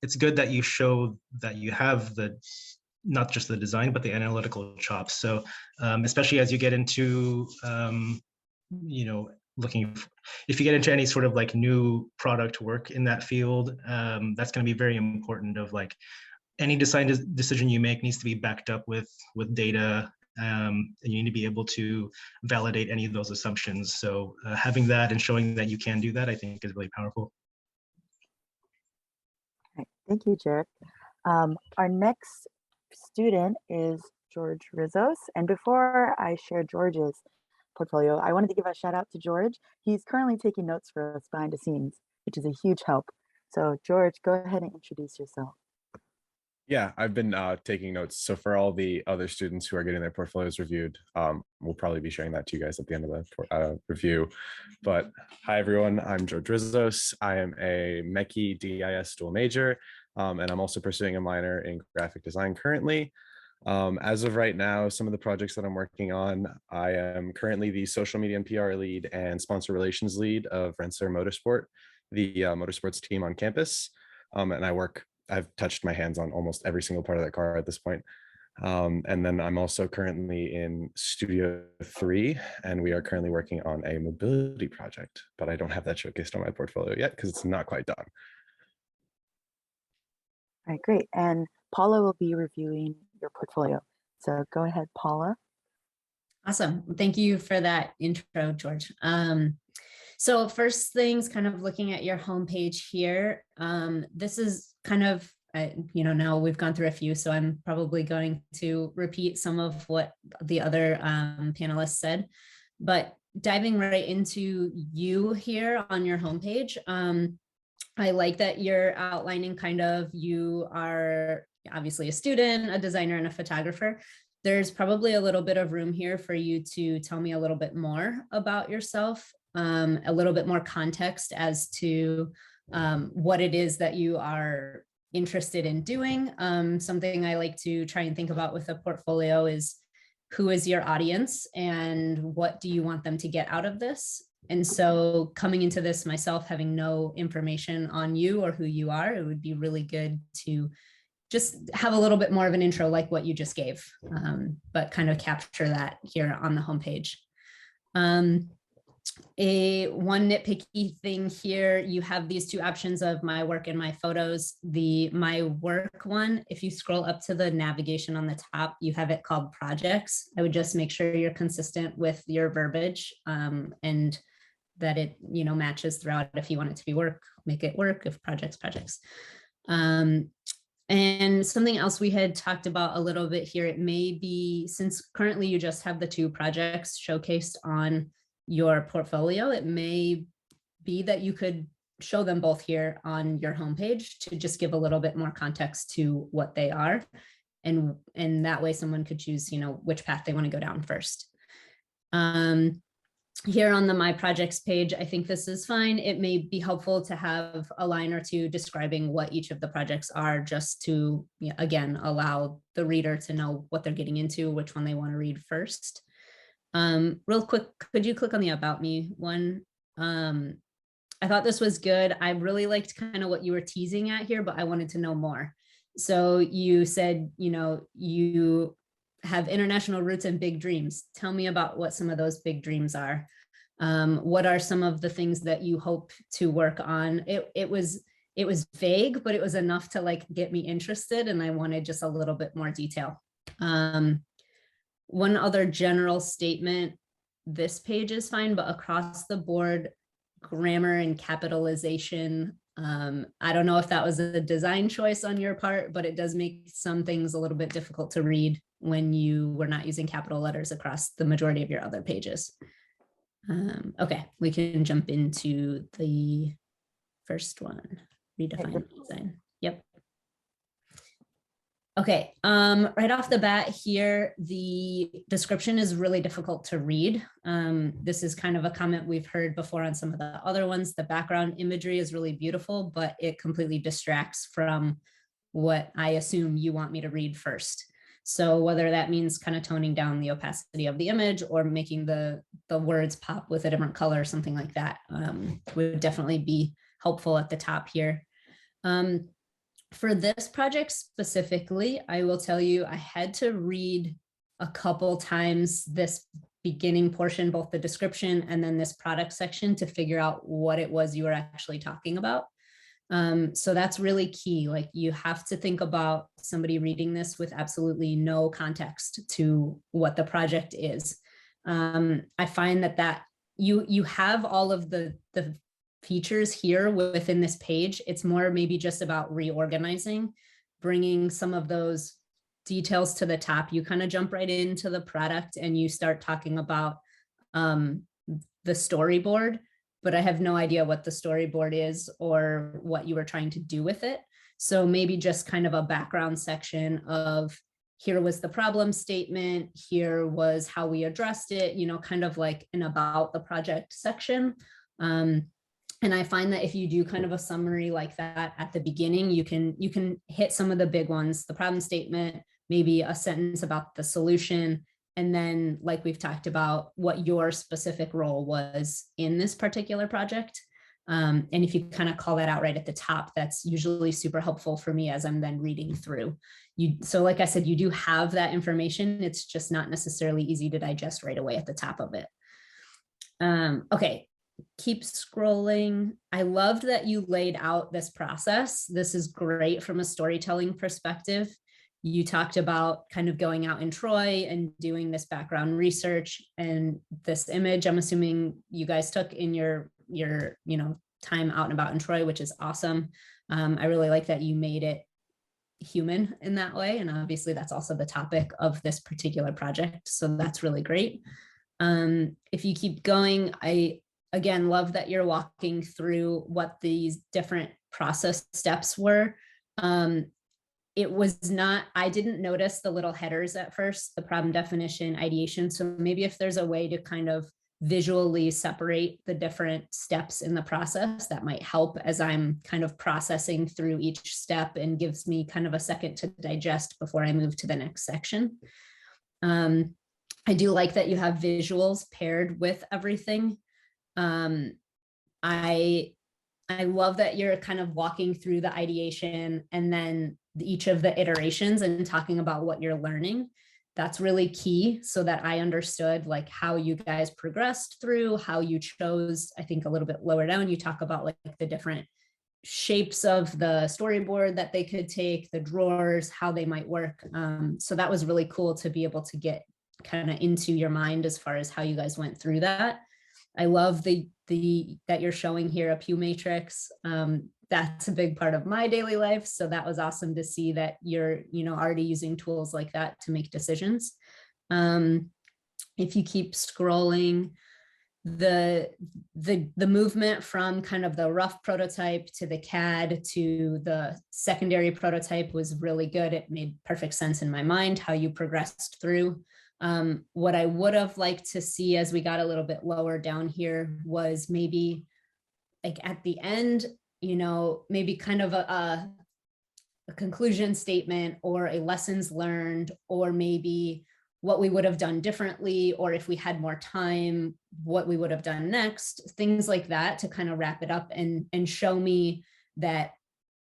it's good that you show that you have not just the design, but the analytical chops. So especially as you get into, if you get into any sort of like new product work in that field, that's going to be very important. Of like any design decision you make needs to be backed up with data, and you need to be able to validate any of those assumptions. So having that and showing that you can do that, I think, is really powerful. Right. Thank you, Jarek. Our next student is George Rizzos. And before I share George's portfolio, I wanted to give a shout out to George. He's currently taking notes for us behind the scenes, which is a huge help. So George, go ahead and introduce yourself. Yeah, I've been taking notes. So for all the other students who are getting their portfolios reviewed, we'll probably be sharing that to you guys at the end of the review. But hi, everyone. I'm George Rizzos. I am a MECI DIS dual major, and I'm also pursuing a minor in graphic design currently. As of right now, some of the projects that I'm working on, I am currently the social media and PR lead and sponsor relations lead of Rensselaer Motorsport, the motorsports team on campus. And I've touched my hands on almost every single part of that car at this point. And then I'm also currently in Studio 3, and we are currently working on a mobility project, but I don't have that showcased on my portfolio yet because it's not quite done. All right, great. And Paula will be reviewing your portfolio. So go ahead, Paula. Awesome. Thank you for that intro, George. So first things, kind of looking at your homepage here. This is kind of, now we've gone through a few, so I'm probably going to repeat some of what the other panelists said. But diving right into you here on your homepage, I like that you're outlining kind of, you are obviously a student, a designer, and a photographer. There's probably a little bit of room here for you to tell me a little bit more about yourself, a little bit more context as to what it is that you are interested in doing. Something I like to try and think about with a portfolio is, who is your audience and what do you want them to get out of this? And so coming into this myself, having no information on you or who you are, it would be really good to just have a little bit more of an intro like what you just gave, but kind of capture that here on the homepage. One nitpicky thing here, you have these two options of my work and my photos. The my work one, if you scroll up to the navigation on the top, you have it called projects. I would just make sure you're consistent with your verbiage and that it matches throughout. If you want it to be work, make it work. If projects, projects. And something else we had talked about a little bit here, it may be, since currently you just have the two projects showcased on your portfolio, it may be that you could show them both here on your homepage to just give a little bit more context to what they are. And that way someone could choose, which path they want to go down first. Here on the My Projects page, I think this is fine. It may be helpful to have a line or two describing what each of the projects are, just to, again, allow the reader to know what they're getting into, which one they want to read first. Real quick, could you click on the About Me one? I thought this was good. I really liked kind of what you were teasing at here, but I wanted to know more. So you said, you have international roots and big dreams. Tell me about what some of those big dreams are. What are some of the things that you hope to work on? It was vague, but it was enough to get me interested, and I wanted just a little bit more detail. One other general statement, this page is fine, but across the board, grammar and capitalization, I don't know if that was a design choice on your part, but it does make some things a little bit difficult to read when you were not using capital letters across the majority of your other pages. Okay, we can jump into the first one, Redefine Design. Yep. Okay, right off the bat here, the description is really difficult to read. This is kind of a comment we've heard before on some of the other ones. The background imagery is really beautiful, but it completely distracts from what I assume you want me to read first. So whether that means kind of toning down the opacity of the image or making the words pop with a different color or something like that would definitely be helpful at the top here. For this project specifically, I will tell you, I had to read a couple times this beginning portion, both the description and then this product section, to figure out what it was you were actually talking about. So that's really key. You have to think about somebody reading this with absolutely no context to what the project is. I find that you have all of the features here within this page. It's more maybe just about reorganizing, bringing some of those details to the top. You kind of jump right into the product and you start talking about the storyboard, but I have no idea what the storyboard is or what you were trying to do with it. So maybe just kind of a background section of, here was the problem statement, here was how we addressed it, kind of like an about the project section. And I find that if you do kind of a summary like that at the beginning, you can hit some of the big ones, the problem statement, maybe a sentence about the solution, and then, like we've talked about, what your specific role was in this particular project. And if you kind of call that out right at the top, that's usually super helpful for me as I'm then reading through. So like I said, you do have that information. It's just not necessarily easy to digest right away at the top of it. Okay. keep scrolling. I loved that you laid out this process. This is great from a storytelling perspective. You talked about kind of going out in Troy and doing this background research, and this image, I'm assuming you guys took in your time out and about in Troy, which is awesome. I really like that you made it human in that way. And obviously that's also the topic of this particular project. So that's really great. If you keep going, I again love that you're walking through what these different process steps were. It was not, I didn't notice the little headers at first, the problem definition, ideation. So maybe if there's a way to kind of visually separate the different steps in the process, that might help as I'm kind of processing through each step and gives me kind of a second to digest before I move to the next section. I do like that you have visuals paired with everything. I love that you're kind of walking through the ideation and then each of the iterations and talking about what you're learning. That's really key so that I understood like how you guys progressed through, how you chose. I think a little bit lower down, you talk about like the different shapes of the storyboard that they could take, the drawers, how they might work. So that was really cool to be able to get kind of into your mind as far as how you guys went through that. I love that you're showing here a pew matrix. That's a big part of my daily life. So that was awesome to see that you're, already using tools like that to make decisions. If you keep scrolling, the movement from kind of the rough prototype to the CAD to the secondary prototype was really good. It made perfect sense in my mind how you progressed through. What I would have liked to see as we got a little bit lower down here was maybe like at the end, maybe kind of a conclusion statement or a lessons learned, or maybe what we would have done differently, or if we had more time, what we would have done next, things like that to kind of wrap it up and show me that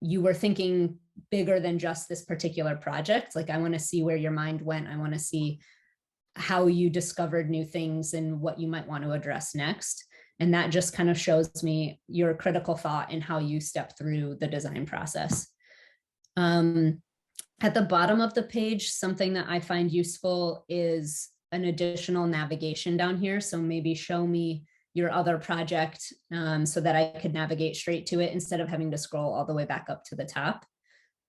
you were thinking bigger than just this particular project. Like I want to see where your mind went. I want to see how you discovered new things and what you might want to address next. And that just kind of shows me your critical thought and how you step through the design process. At the bottom of the page, something that I find useful is an additional navigation down here. So maybe show me your other project so that I could navigate straight to it instead of having to scroll all the way back up to the top.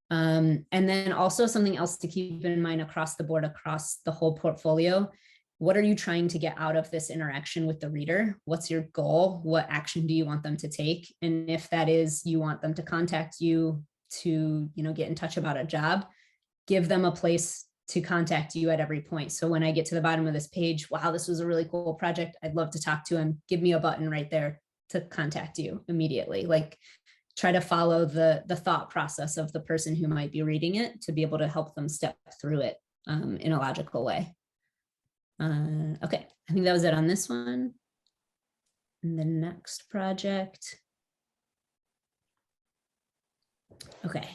And then also something else to keep in mind across the board, across the whole portfolio. What are you trying to get out of this interaction with the reader? What's your goal? What action do you want them to take? And if that is, you want them to contact you to, get in touch about a job, give them a place to contact you at every point. So when I get to the bottom of this page, wow, this was a really cool project, I'd love to talk to him. Give me a button right there to contact you immediately. Like try to follow the thought process of the person who might be reading it to be able to help them step through it in a logical way. Okay, I think that was it on this one. And the next project. Okay.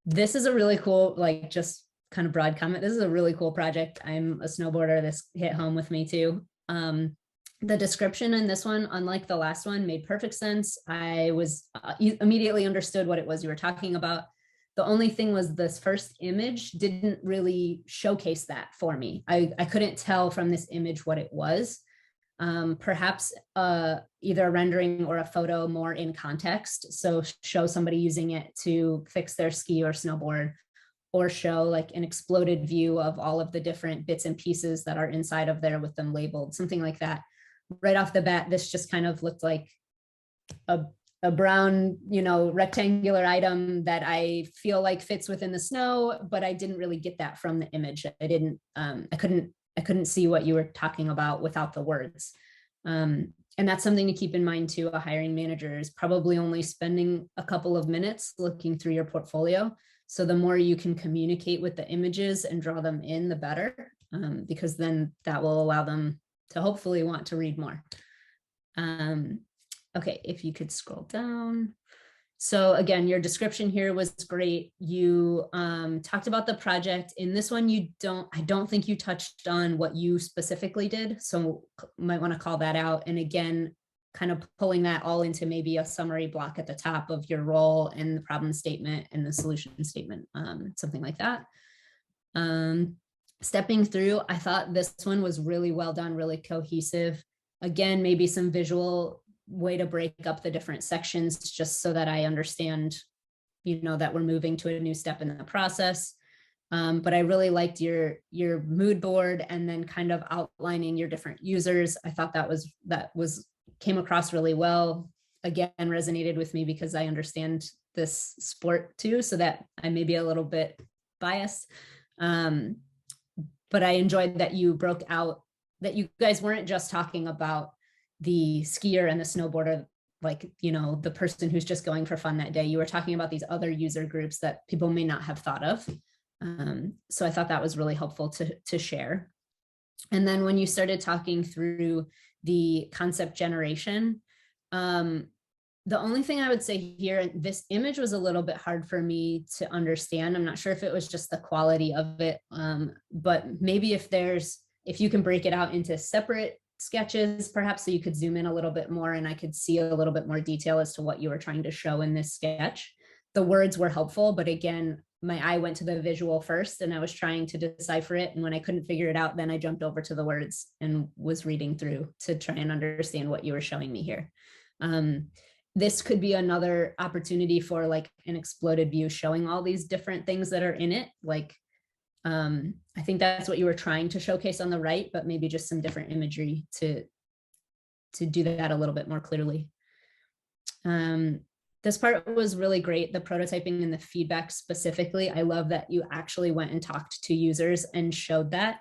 This is a really cool, like just kind of broad comment. This is a really cool project. I'm a snowboarder. This hit home with me too. The description in this one, unlike the last one, made perfect sense. I was immediately understood what it was you were talking about. The only thing was this first image didn't really showcase that for me. I couldn't tell from this image what it was. Perhaps either a rendering or a photo more in context. So show somebody using it to fix their ski or snowboard, or show like an exploded view of all of the different bits and pieces that are inside of there with them labeled, something like that. Right off the bat, this just kind of looked like a brown, rectangular item that I feel like fits within the snow, but I didn't really get that from the image. I couldn't see what you were talking about without the words. And that's something to keep in mind too. A hiring manager is probably only spending a couple of minutes looking through your portfolio. So the more you can communicate with the images and draw them in, the better, because then that will allow them to hopefully want to read more. Okay, if you could scroll down. So again, your description here was great. You talked about the project. In this one, I don't think you touched on what you specifically did. So might want to call that out. And again, kind of pulling that all into maybe a summary block at the top of your role and the problem statement and the solution statement, something like that. Stepping through, I thought this one was really well done, really cohesive. Again, maybe some visual way to break up the different sections just so that I understand, that we're moving to a new step in the process. But I really liked your mood board and then kind of outlining your different users. I thought that came across really well. Again, resonated with me because I understand this sport too, so that I may be a little bit biased. But I enjoyed that you broke out, that you guys weren't just talking about the skier and the snowboarder, like, the person who's just going for fun that day. You were talking about these other user groups that people may not have thought of. So I thought that was really helpful to share. And then when you started talking through the concept generation, the only thing I would say here, this image was a little bit hard for me to understand. I'm not sure if it was just the quality of it, but maybe if you can break it out into separate sketches, perhaps, so you could zoom in a little bit more and I could see a little bit more detail as to what you were trying to show in this sketch. The words were helpful, but again, my eye went to the visual first and I was trying to decipher it. And when I couldn't figure it out, then I jumped over to the words and was reading through to try and understand what you were showing me here. This could be another opportunity for like an exploded view showing all these different things that are in it. Like, I think that's what you were trying to showcase on the right, but maybe just some different imagery to do that a little bit more clearly. This part was really great, the prototyping and the feedback specifically. I love that you actually went and talked to users and showed that.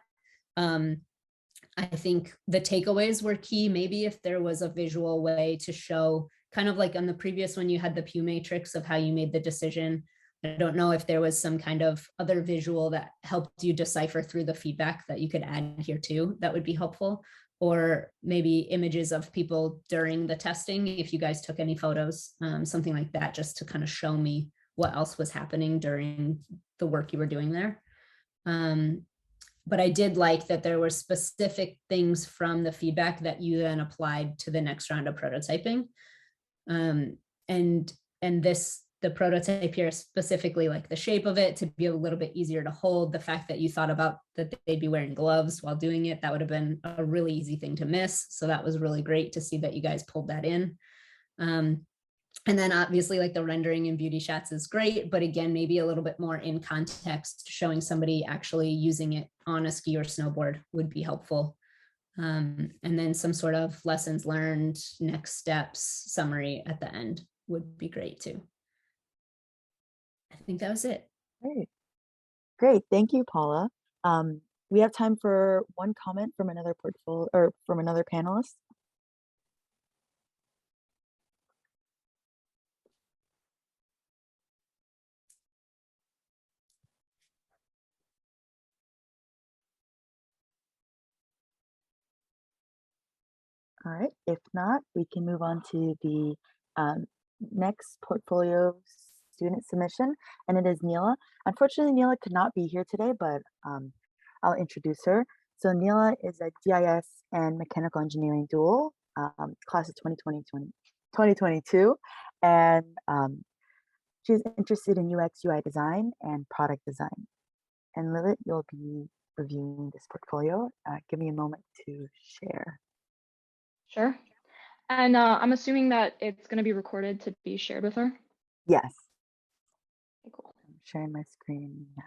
I think the takeaways were key. Maybe if there was a visual way to show, kind of like on the previous one, you had the Pew matrix of how you made the decision. I don't know if there was some kind of other visual that helped you decipher through the feedback that you could add here too. That would be helpful. Or maybe images of people during the testing, if you guys took any photos, something like that, just to kind of show me what else was happening during the work you were doing there. But I did like that there were specific things from the feedback that you then applied to the next round of prototyping. And the prototype here, specifically like the shape of it to be a little bit easier to hold, the fact that you thought about that they'd be wearing gloves while doing it, that would have been a really easy thing to miss. So that was really great to see that you guys pulled that in. And then obviously like the rendering and beauty shots is great, but again, maybe a little bit more in context, showing somebody actually using it on a ski or snowboard would be helpful. And then some sort of lessons learned, next steps summary at the end would be great too. I think that was it. Great. Thank you, Paula. We have time for one comment from another portfolio or from another panelist. All right, if not, we can move on to the next portfolio student submission, and it is Neela. Unfortunately, Neela could not be here today, but I'll introduce her. So Neela is a GIS and mechanical engineering dual, class of 2022, and she's interested in UX, UI design, and product design. And Lilith, you'll be reviewing this portfolio. Give me a moment to share. Sure. And I'm assuming that it's going to be recorded to be shared with her? Yes. Okay, cool. I'm sharing my screen now.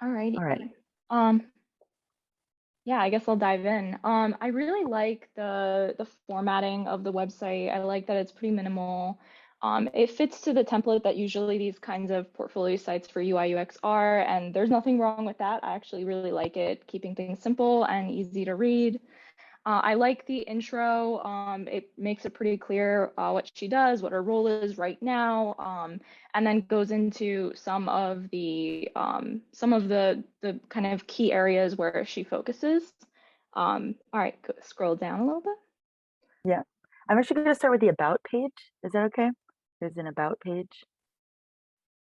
All righty. All right. Yeah, I guess I'll dive in. I really like the formatting of the website. I like that it's pretty minimal. It fits to the template that usually these kinds of portfolio sites for UI UX are, and there's nothing wrong with that. I actually really like it, keeping things simple and easy to read. I like the intro. It makes it pretty clear what she does, what her role is right now, and then goes into some of the kind of key areas where she focuses. All right, scroll down a little bit. Yeah, I'm actually going to start with the about page. Is that okay? There's an about page.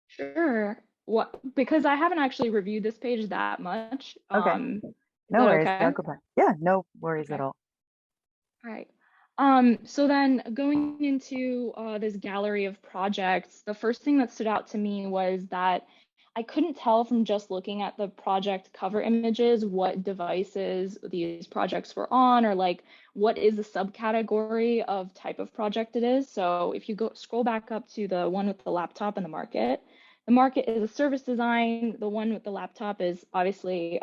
Sure. What? Because I haven't actually reviewed this page that much. Okay. Is No that worries. okay? I'll go back. Yeah, no worries Okay. at all. All right. So then going into this gallery of projects, the first thing that stood out to me was that I couldn't tell from just looking at the project cover images what devices these projects were on, or like what is the subcategory of type of project it is. So if you scroll back up to the one with the laptop and the market is a service design. The one with the laptop is obviously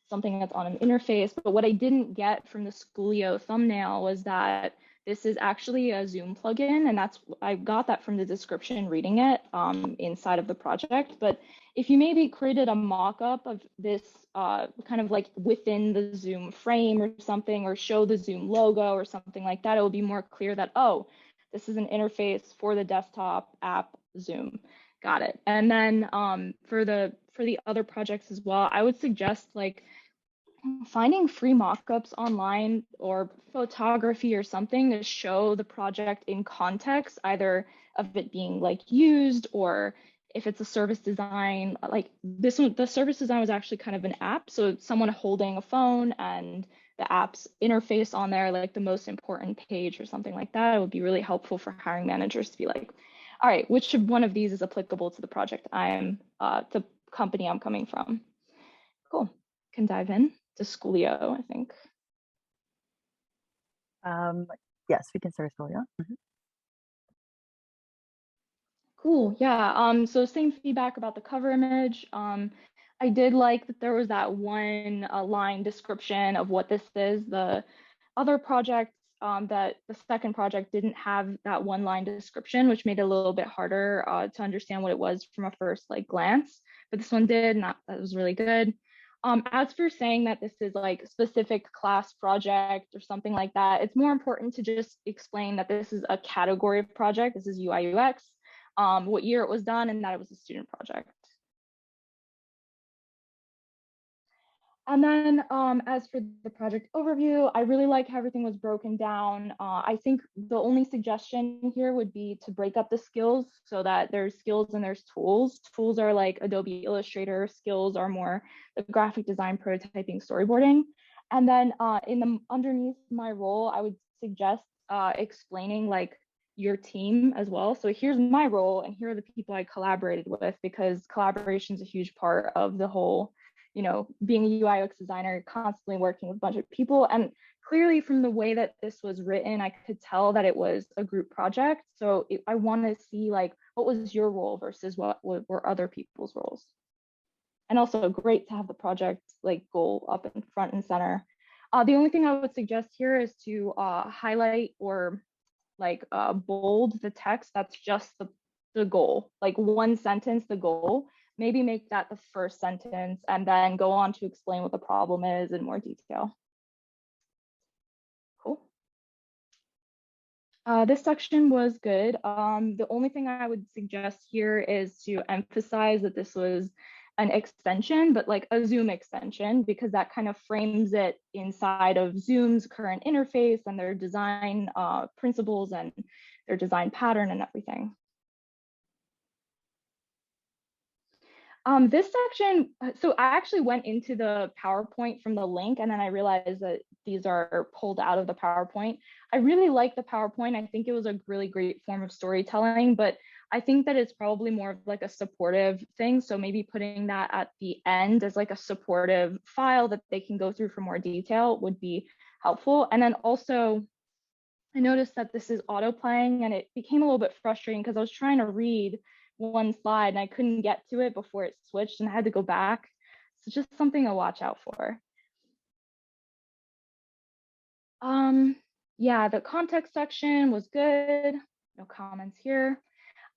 something that's on an interface. But what I didn't get from the Schoolio thumbnail was that this is actually a Zoom plugin, and I got that from the description reading it inside of the project. But if you maybe created a mock-up of this kind of like within the Zoom frame or something, or show the Zoom logo or something like that, it will be more clear that, oh, this is an interface for the desktop app Zoom. Got it. And then for the other projects as well, I would suggest like finding free mock-ups online or photography or something to show the project in context, either of it being like used, or if it's a service design, like this one, the service design was actually kind of an app. So someone holding a phone and the app's interface on there, like the most important page or something like that, it would be really helpful for hiring managers to be like, all right, which one of these is applicable to the project the company I'm coming from? Cool, can dive in to Schoolio, I think. Yes, we can start Schoolio. Cool, yeah. So same feedback about the cover image. I did like that there was that one line description of what this is. The other projects, that the second project didn't have that one line description, which made it a little bit harder to understand what it was from a first like glance. But this one did, and that was really good. As for saying that this is like specific class project or something like that, it's more important to just explain that this is a category of project. This is UI UX, what year it was done, and that it was a student project. And then as for the project overview, I really like how everything was broken down. I think the only suggestion here would be to break up the skills so that there's skills and there's tools. Tools are like Adobe Illustrator, skills are more the graphic design, prototyping, storyboarding. And then underneath my role, I would suggest explaining like your team as well. So here's my role and here are the people I collaborated with, because collaboration is a huge part of the whole, you know, being a UI UX designer, constantly working with a bunch of people. And clearly from the way that this was written, I could tell that it was a group project. So I want to see like, what was your role versus what were other people's roles? And also great to have the project like goal up in front and center. The only thing I would suggest here is to highlight or like bold the text that's just the goal, like one sentence, the goal. Maybe make that the first sentence and then go on to explain what the problem is in more detail. Cool. This section was good. The only thing I would suggest here is to emphasize that this was an extension, but like a Zoom extension, because that kind of frames it inside of Zoom's current interface and their design principles and their design pattern and everything. This section, so I actually went into the PowerPoint from the link, and then I realized that these are pulled out of the PowerPoint. I really like the PowerPoint. I think it was a really great form of storytelling, but I think that it's probably more of like a supportive thing. So maybe putting that at the end as like a supportive file that they can go through for more detail would be helpful. And then also, I noticed that this is auto playing, and it became a little bit frustrating because I was trying to read one slide and I couldn't get to it before it switched and I had to go back. So just something to watch out for. Yeah, the context section was good. No comments here.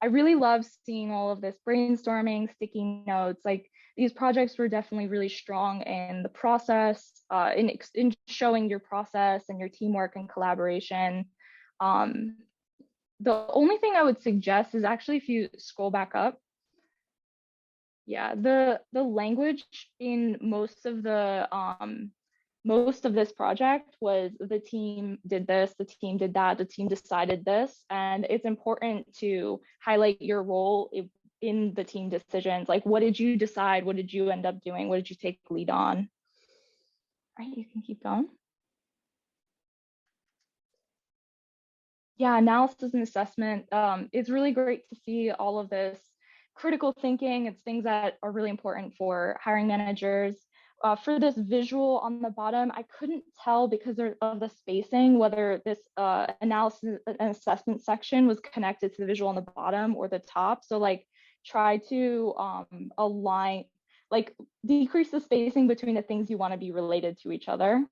I really love seeing all of this brainstorming, sticky notes. Like these projects were definitely really strong in the process, in showing your process and your teamwork and collaboration. The only thing I would suggest is actually if you scroll back up, yeah, the language in most of the most of this project was the team did this, the team did that, the team decided this. And it's important to highlight your role in the team decisions. Like, what did you decide? What did you end up doing? What did you take lead on? All right, you can keep going. Yeah, analysis and assessment. It's really great to see all of this critical thinking. It's things that are really important for hiring managers. For this visual on the bottom, I couldn't tell because of the spacing whether this analysis and assessment section was connected to the visual on the bottom or the top. So like try to align, like decrease the spacing between the things you want to be related to each other.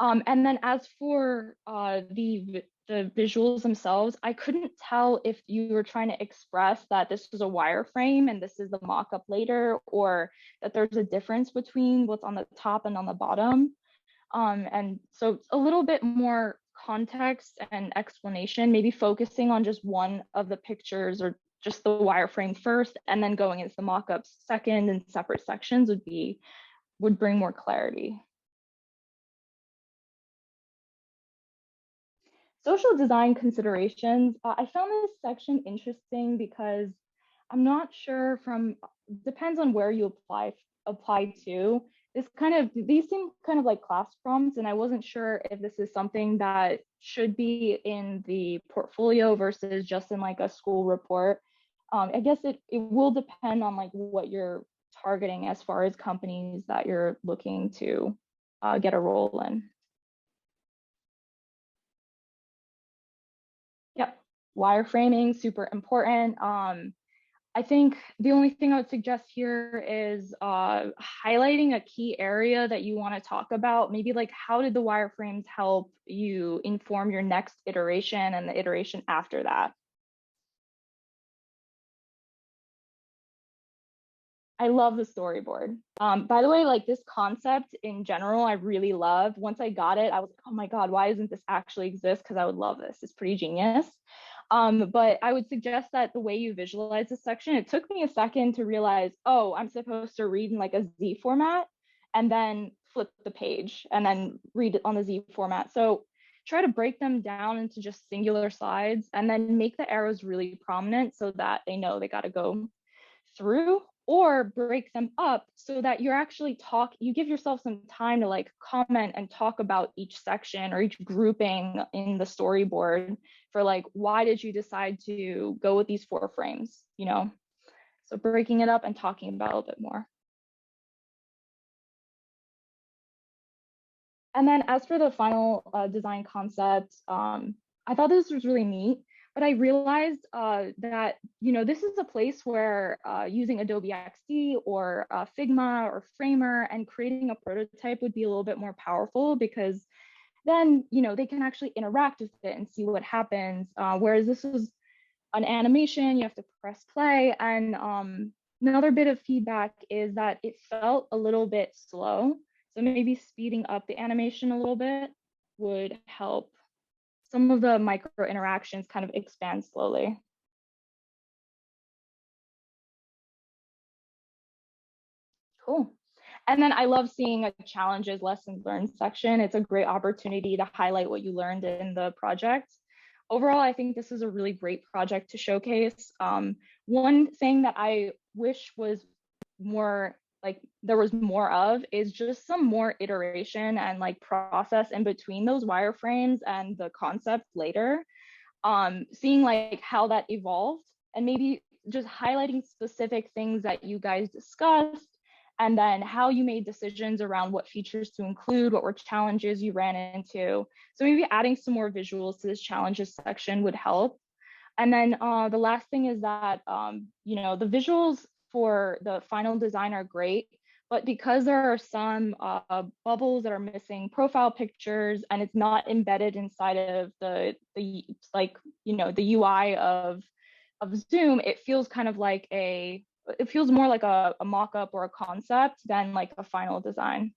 And then as for the visuals themselves, I couldn't tell if you were trying to express that this was a wireframe and this is the mock-up later, or that there's a difference between what's on the top and on the bottom. And so a little bit more context and explanation, maybe focusing on just one of the pictures or just the wireframe first, and then going into the mock-ups second in separate sections would bring more clarity. Social design considerations. I found this section interesting because I'm not sure depends on where you apply to. These seem kind of like class prompts, and I wasn't sure if this is something that should be in the portfolio versus just in like a school report. I guess it will depend on like what you're targeting as far as companies that you're looking to get a role in. Yep, wireframing, super important. I think the only thing I would suggest here is highlighting a key area that you want to talk about. Maybe like, how did the wireframes help you inform your next iteration and the iteration after that? I love the storyboard. By the way, like this concept in general, I really love. Once I got it, I was like, oh my God, why doesn't this actually exist? Because I would love this. It's pretty genius. But I would suggest that the way you visualize this section, it took me a second to realize, oh, I'm supposed to read in like a Z format and then flip the page and then read it on the Z format. So try to break them down into just singular slides and then make the arrows really prominent so that they know they got to go through, or break them up so that you're actually you give yourself some time to like comment and talk about each section or each grouping in the storyboard for like, why did you decide to go with these 4 frames, you know? So breaking it up and talking about it a bit more. And then as for the final design concept, I thought this was really neat. But I realized that, you know, this is a place where using Adobe XD or Figma or Framer and creating a prototype would be a little bit more powerful, because then, you know, they can actually interact with it and see what happens. Whereas this is an animation, you have to press play. And another bit of feedback is that it felt a little bit slow. So maybe speeding up the animation a little bit would help some of the micro interactions kind of expand slowly. Cool. And then I love seeing a challenges, lessons learned section. It's a great opportunity to highlight what you learned in the project. Overall, I think this is a really great project to showcase. One thing that I wish was more like there was more of is just some more iteration and like process in between those wireframes and the concept later. Seeing like how that evolved and maybe just highlighting specific things that you guys discussed, and then how you made decisions around what features to include, what were challenges you ran into. So maybe adding some more visuals to this challenges section would help. And then the last thing is that, you know, the visuals for the final design are great, but because there are some bubbles that are missing profile pictures and it's not embedded inside of the like, you know, the UI of Zoom, it feels kind of like it feels more like a mock-up or a concept than like a final design.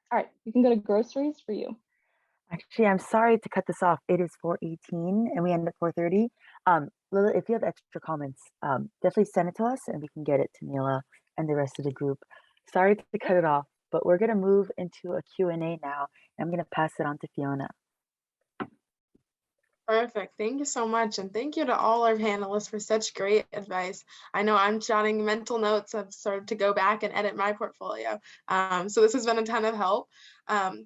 All right, you can go to groceries for you. Actually, I'm sorry to cut this off. It is 4:18 and we end at 4:30. Lila, if you have extra comments, definitely send it to us and we can get it to Mila and the rest of the group. Sorry to cut it off. but we're going to move into a Q&A now. I'm going to pass it on to Fiona. Perfect. Thank you so much. And thank you to all our panelists for such great advice. I know I'm jotting mental notes. I've started to go back and edit my portfolio. So this has been a ton of help.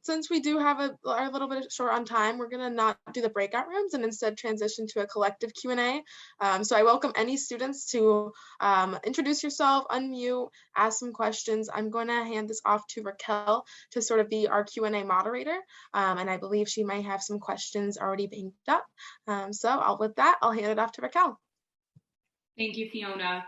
Since we do have a little bit short on time, we're going to not do the breakout rooms and instead transition to a collective Q&A. So I welcome any students to introduce yourself, unmute, ask some questions. I'm going to hand this off to Raquel to sort of be our Q&A moderator. And I believe she might have some questions already banked up. With that, I'll hand it off to Raquel. Thank you, Fiona.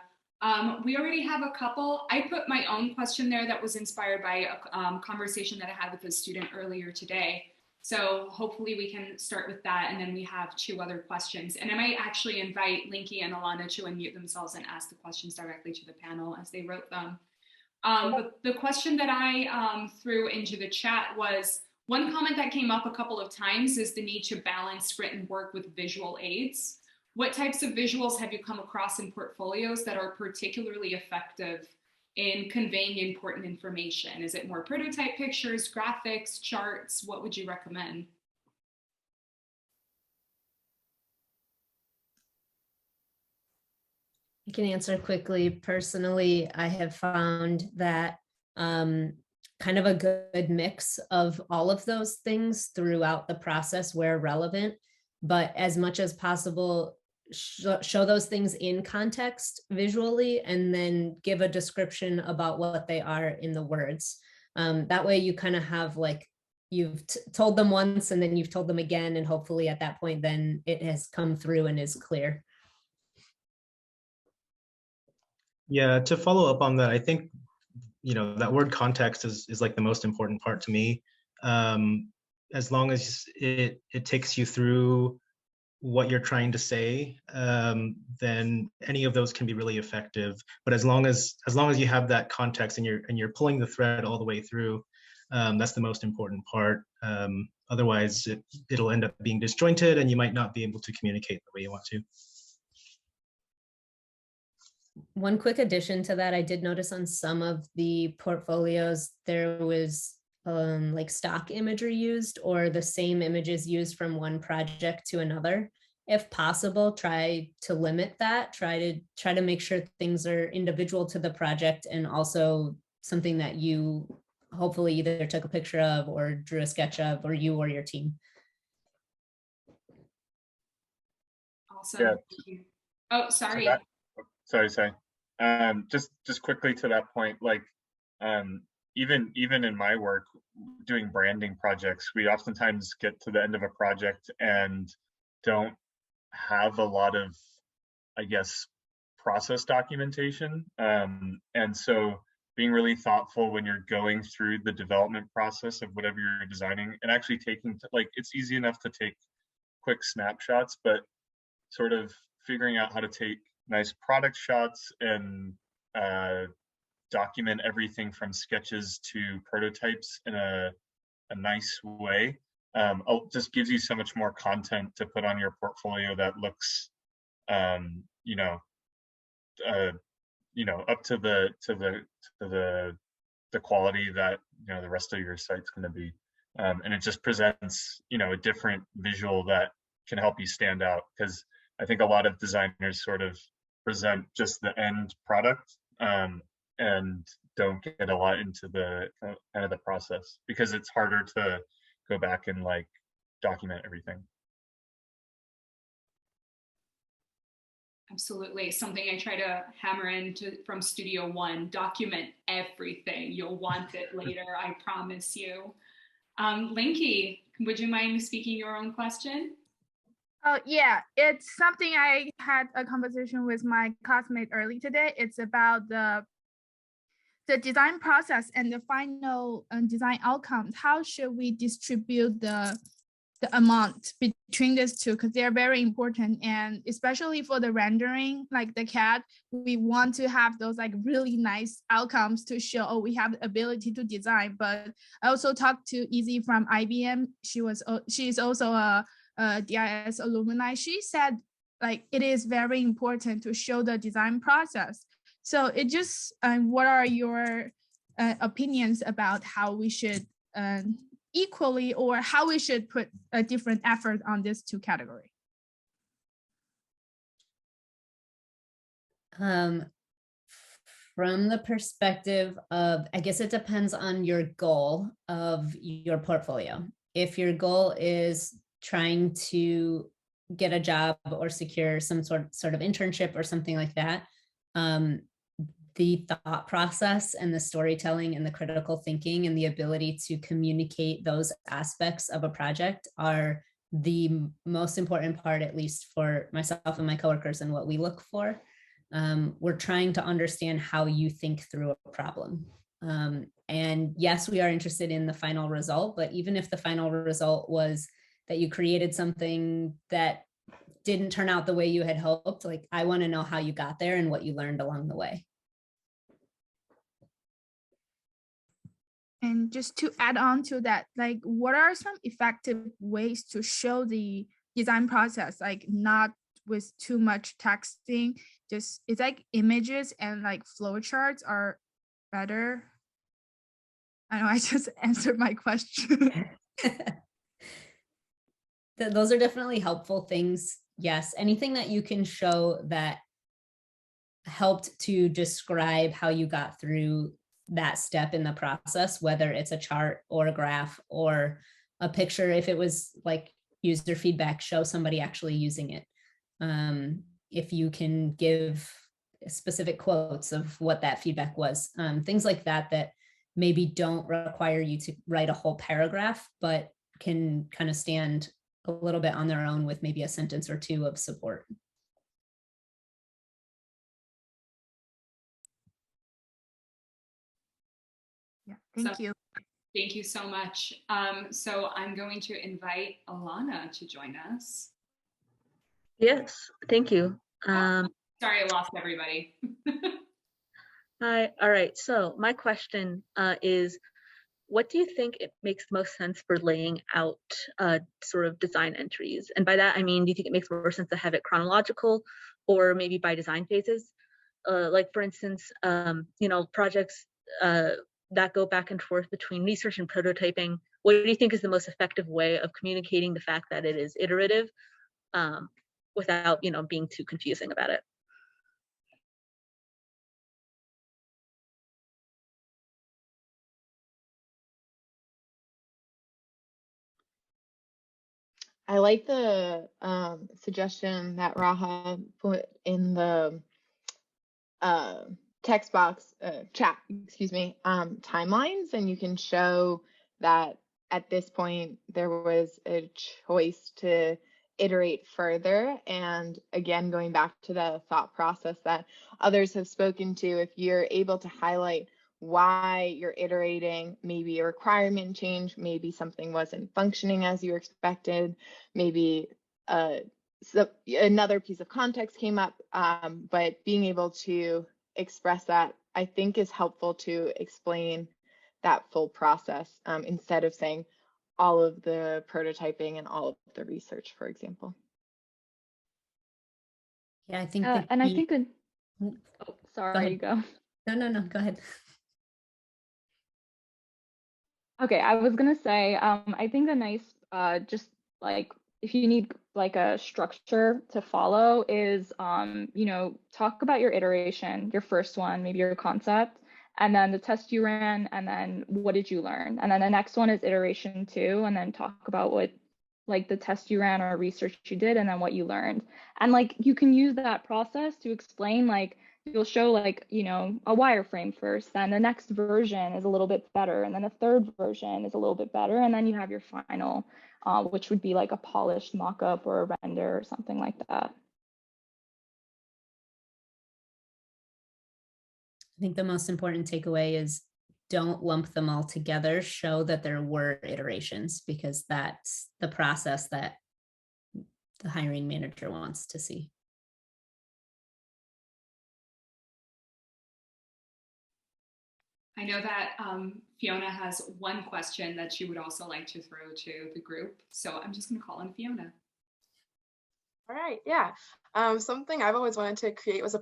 We already have a couple. I put my own question there that was inspired by a conversation that I had with a student earlier today. So hopefully we can start with that, and then we have 2 other questions. And I might actually invite Linky and Alana to unmute themselves and ask the questions directly to the panel as they wrote them. But the question that I threw into the chat was, one comment that came up a couple of times is the need to balance written work with visual aids. What types of visuals have you come across in portfolios that are particularly effective in conveying important information? Is it more prototype pictures, graphics, charts? What would you recommend? I can answer quickly. Personally, I have found that kind of a good mix of all of those things throughout the process where relevant, but as much as possible, show those things in context visually, and then give a description about what they are in the words. That way you kind of have like, you've told them once and then you've told them again, and hopefully at that point, then it has come through and is clear. Yeah, to follow up on that, I think, that word context is like the most important part to me. As long as it takes you through what you're trying to say, then any of those can be really effective. But as long as you have that context and you're pulling the thread all the way through, that's the most important part. Otherwise, it'll end up being disjointed, and you might not be able to communicate the way you want to. One quick addition to that, I did notice on some of the portfolios, there was like stock imagery used, or the same images used from one project to another. If possible, try to limit that, try to make sure things are individual to the project, and also something that you hopefully either took a picture of or drew a sketch of, or you or your team. Awesome. Yeah. Oh, sorry. Sorry. Just quickly to that point, like even in my work doing branding projects, we oftentimes get to the end of a project and don't have a lot of, I guess, process documentation. And so being really thoughtful when you're going through the development process of whatever you're designing, and actually taking, like, it's easy enough to take quick snapshots, but sort of figuring out how to take nice product shots and document everything from sketches to prototypes in a nice way. Just gives you so much more content to put on your portfolio that looks, up to the quality that the rest of your site's going to be, and it just presents a different visual that can help you stand out, because I think a lot of designers sort of present just the end product and don't get a lot into the kind of the process, because it's harder to go back and like document everything. Absolutely. Something I try to hammer into from Studio One: document everything. You'll want it later, I promise you. Linky, would you mind speaking your own question? Oh, yeah, it's something I had a conversation with my classmate early today. It's about the design process and the final design outcomes. How should we distribute the amount between these two, because they're very important, and especially for the rendering, like the CAD, we want to have those like really nice outcomes to show, oh, we have the ability to design. But I also talked to Izzy from IBM. She's also a DIS alumni. She said like it is very important to show the design process. So it just what are your opinions about how we should equally or how we should put a different effort on these two categories? From the perspective of, I guess it depends on your goal of your portfolio. If your goal is trying to get a job or secure some sort of internship or something like that, the thought process and the storytelling and the critical thinking and the ability to communicate those aspects of a project are the most important part, at least for myself and my coworkers, and what we look for. We're trying to understand how you think through a problem. And yes, we are interested in the final result, but even if the final result was that you created something that didn't turn out the way you had hoped, like, I want to know how you got there and what you learned along the way. And just to add on to that, like, what are some effective ways to show the design process, like not with too much texting? Just, it's like images and like flowcharts are better. I know I just answered my question. Those are definitely helpful things. Yes, anything that you can show that helped to describe how you got through that step in the process, whether it's a chart or a graph or a picture. If it was like user feedback, show somebody actually using it. If you can give specific quotes of what that feedback was, things like that, that maybe don't require you to write a whole paragraph, but can kind of stand a little bit on their own with maybe a sentence or two of support. Yeah, thank you. Thank you so much. So I'm going to invite Alana to join us. Yes, thank you. Sorry, I lost everybody. Hi, all right, so my question is, what do you think it makes most sense for laying out sort of design entries? And by that, I mean, do you think it makes more sense to have it chronological or maybe by design phases? Like for instance, projects that go back and forth between research and prototyping, what do you think is the most effective way of communicating the fact that it is iterative without, being too confusing about it? I like the suggestion that Raha put in the text box chat, timelines, and you can show that at this point there was a choice to iterate further. And again, going back to the thought process that others have spoken to, if you're able to highlight why you're iterating, maybe a requirement change, maybe something wasn't functioning as you expected, maybe so another piece of context came up, but being able to express that, I think, is helpful to explain that full process instead of saying all of the prototyping and all of the research, for example. Yeah, I think and I think that, oh, sorry, you go. No, go ahead. Okay, I was gonna say, I think a nice, just like if you need like a structure to follow is, talk about your iteration, your first one, maybe your concept, and then the test you ran, and then what did you learn? And then the next one is iteration 2, and then talk about what, like the test you ran or research you did, and then what you learned. And like you can use that process to explain, like you'll show like, a wireframe first, then the next version is a little bit better, and then the third version is a little bit better, and then you have your final, which would be like a polished mock-up or a render or something like that. I think the most important takeaway is don't lump them all together. Show that there were iterations, because that's the process that the hiring manager wants to see. I know that Fiona has one question that she would also like to throw to the group. So I'm just going to call on Fiona. All right, yeah. Something I've always wanted to create was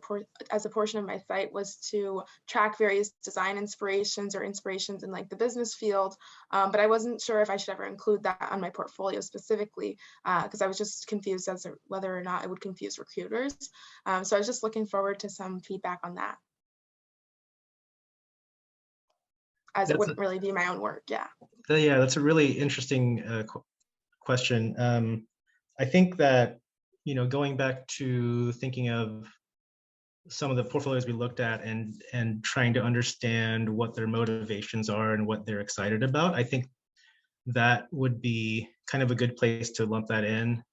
as a portion of my site was to track various design inspirations or inspirations in like the business field, but I wasn't sure if I should ever include that on my portfolio specifically because I was just confused as to whether or not it would confuse recruiters. So I was just looking forward to some feedback on that, as it wouldn't really be my own work. Yeah. Yeah, that's a really interesting question. I think that, going back to thinking of some of the portfolios we looked at and trying to understand what their motivations are and what they're excited about, I think that would be kind of a good place to lump that in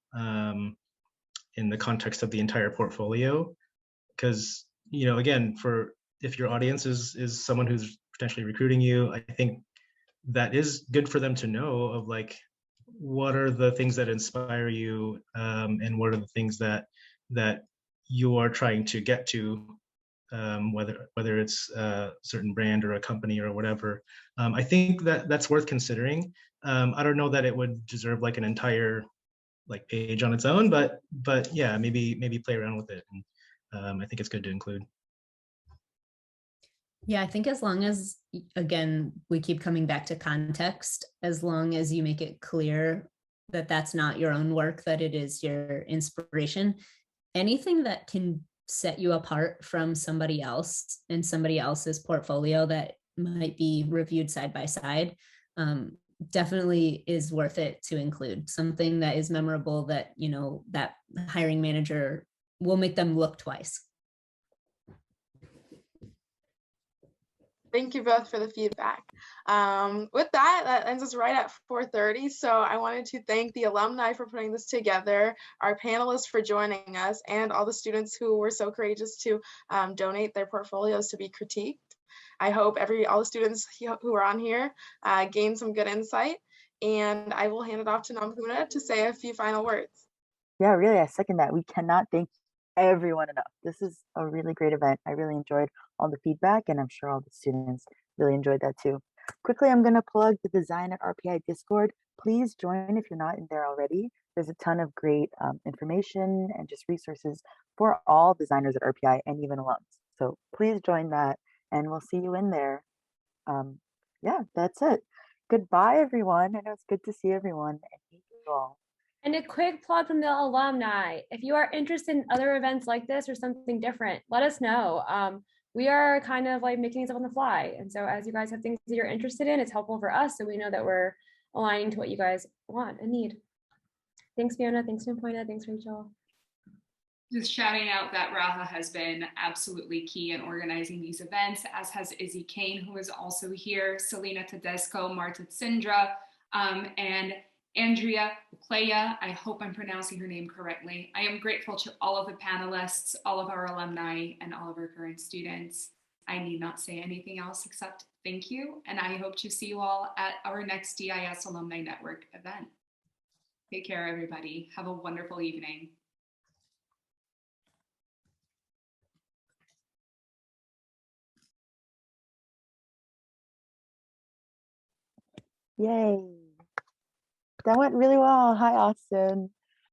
the context of the entire portfolio. Because, again, if your audience is someone who's potentially recruiting you, I think that is good for them to know of like, what are the things that inspire you, and what are the things that you are trying to get to, whether it's a certain brand or a company or whatever. I think that's worth considering. I don't know that it would deserve like an entire like page on its own, but yeah, maybe play around with it. And I think it's good to include. Yeah, I think as long as, again, we keep coming back to context, as long as you make it clear that that's not your own work, that it is your inspiration, anything that can set you apart from somebody else and somebody else's portfolio that might be reviewed side by side, definitely is worth it to include. Something that is memorable that, that hiring manager will make them look twice. Thank you both for the feedback. With that ends us right at 4:30. So I wanted to thank the alumni for putting this together, our panelists for joining us, and all the students who were so courageous to donate their portfolios to be critiqued. I hope all the students who are on here gain some good insight, and I will hand it off to Namkuna to say a few final words. Yeah, really, I second that. We cannot thank everyone enough. This is a really great event. I really enjoyed all the feedback, and I'm sure all the students really enjoyed that too. Quickly, I'm going to plug the Design at RPI Discord. Please join if you're not in there already. There's a ton of great information and just resources for all designers at RPI and even alums. So please join that, and we'll see you in there. Yeah, that's it. Goodbye, everyone. And it was good to see everyone and meet you all. And a quick plug from the alumni. If you are interested in other events like this or something different, let us know. We are kind of like making these up on the fly. And so as you guys have things that you're interested in, it's helpful for us so we know that we're aligning to what you guys want and need. Thanks, Fiona. Thanks, Poina. Thanks, Rachel. Just shouting out that Raha has been absolutely key in organizing these events, as has Izzy Kane, who is also here, Selena Tedesco, Marta Sindra, and Andrea Playa. I hope I'm pronouncing her name correctly. I am grateful to all of the panelists, all of our alumni, and all of our current students. I need not say anything else except thank you, and I hope to see you all at our next STS Alumni Network event. Take care, everybody. Have a wonderful evening. Yay. That went really well. Hi, Austin.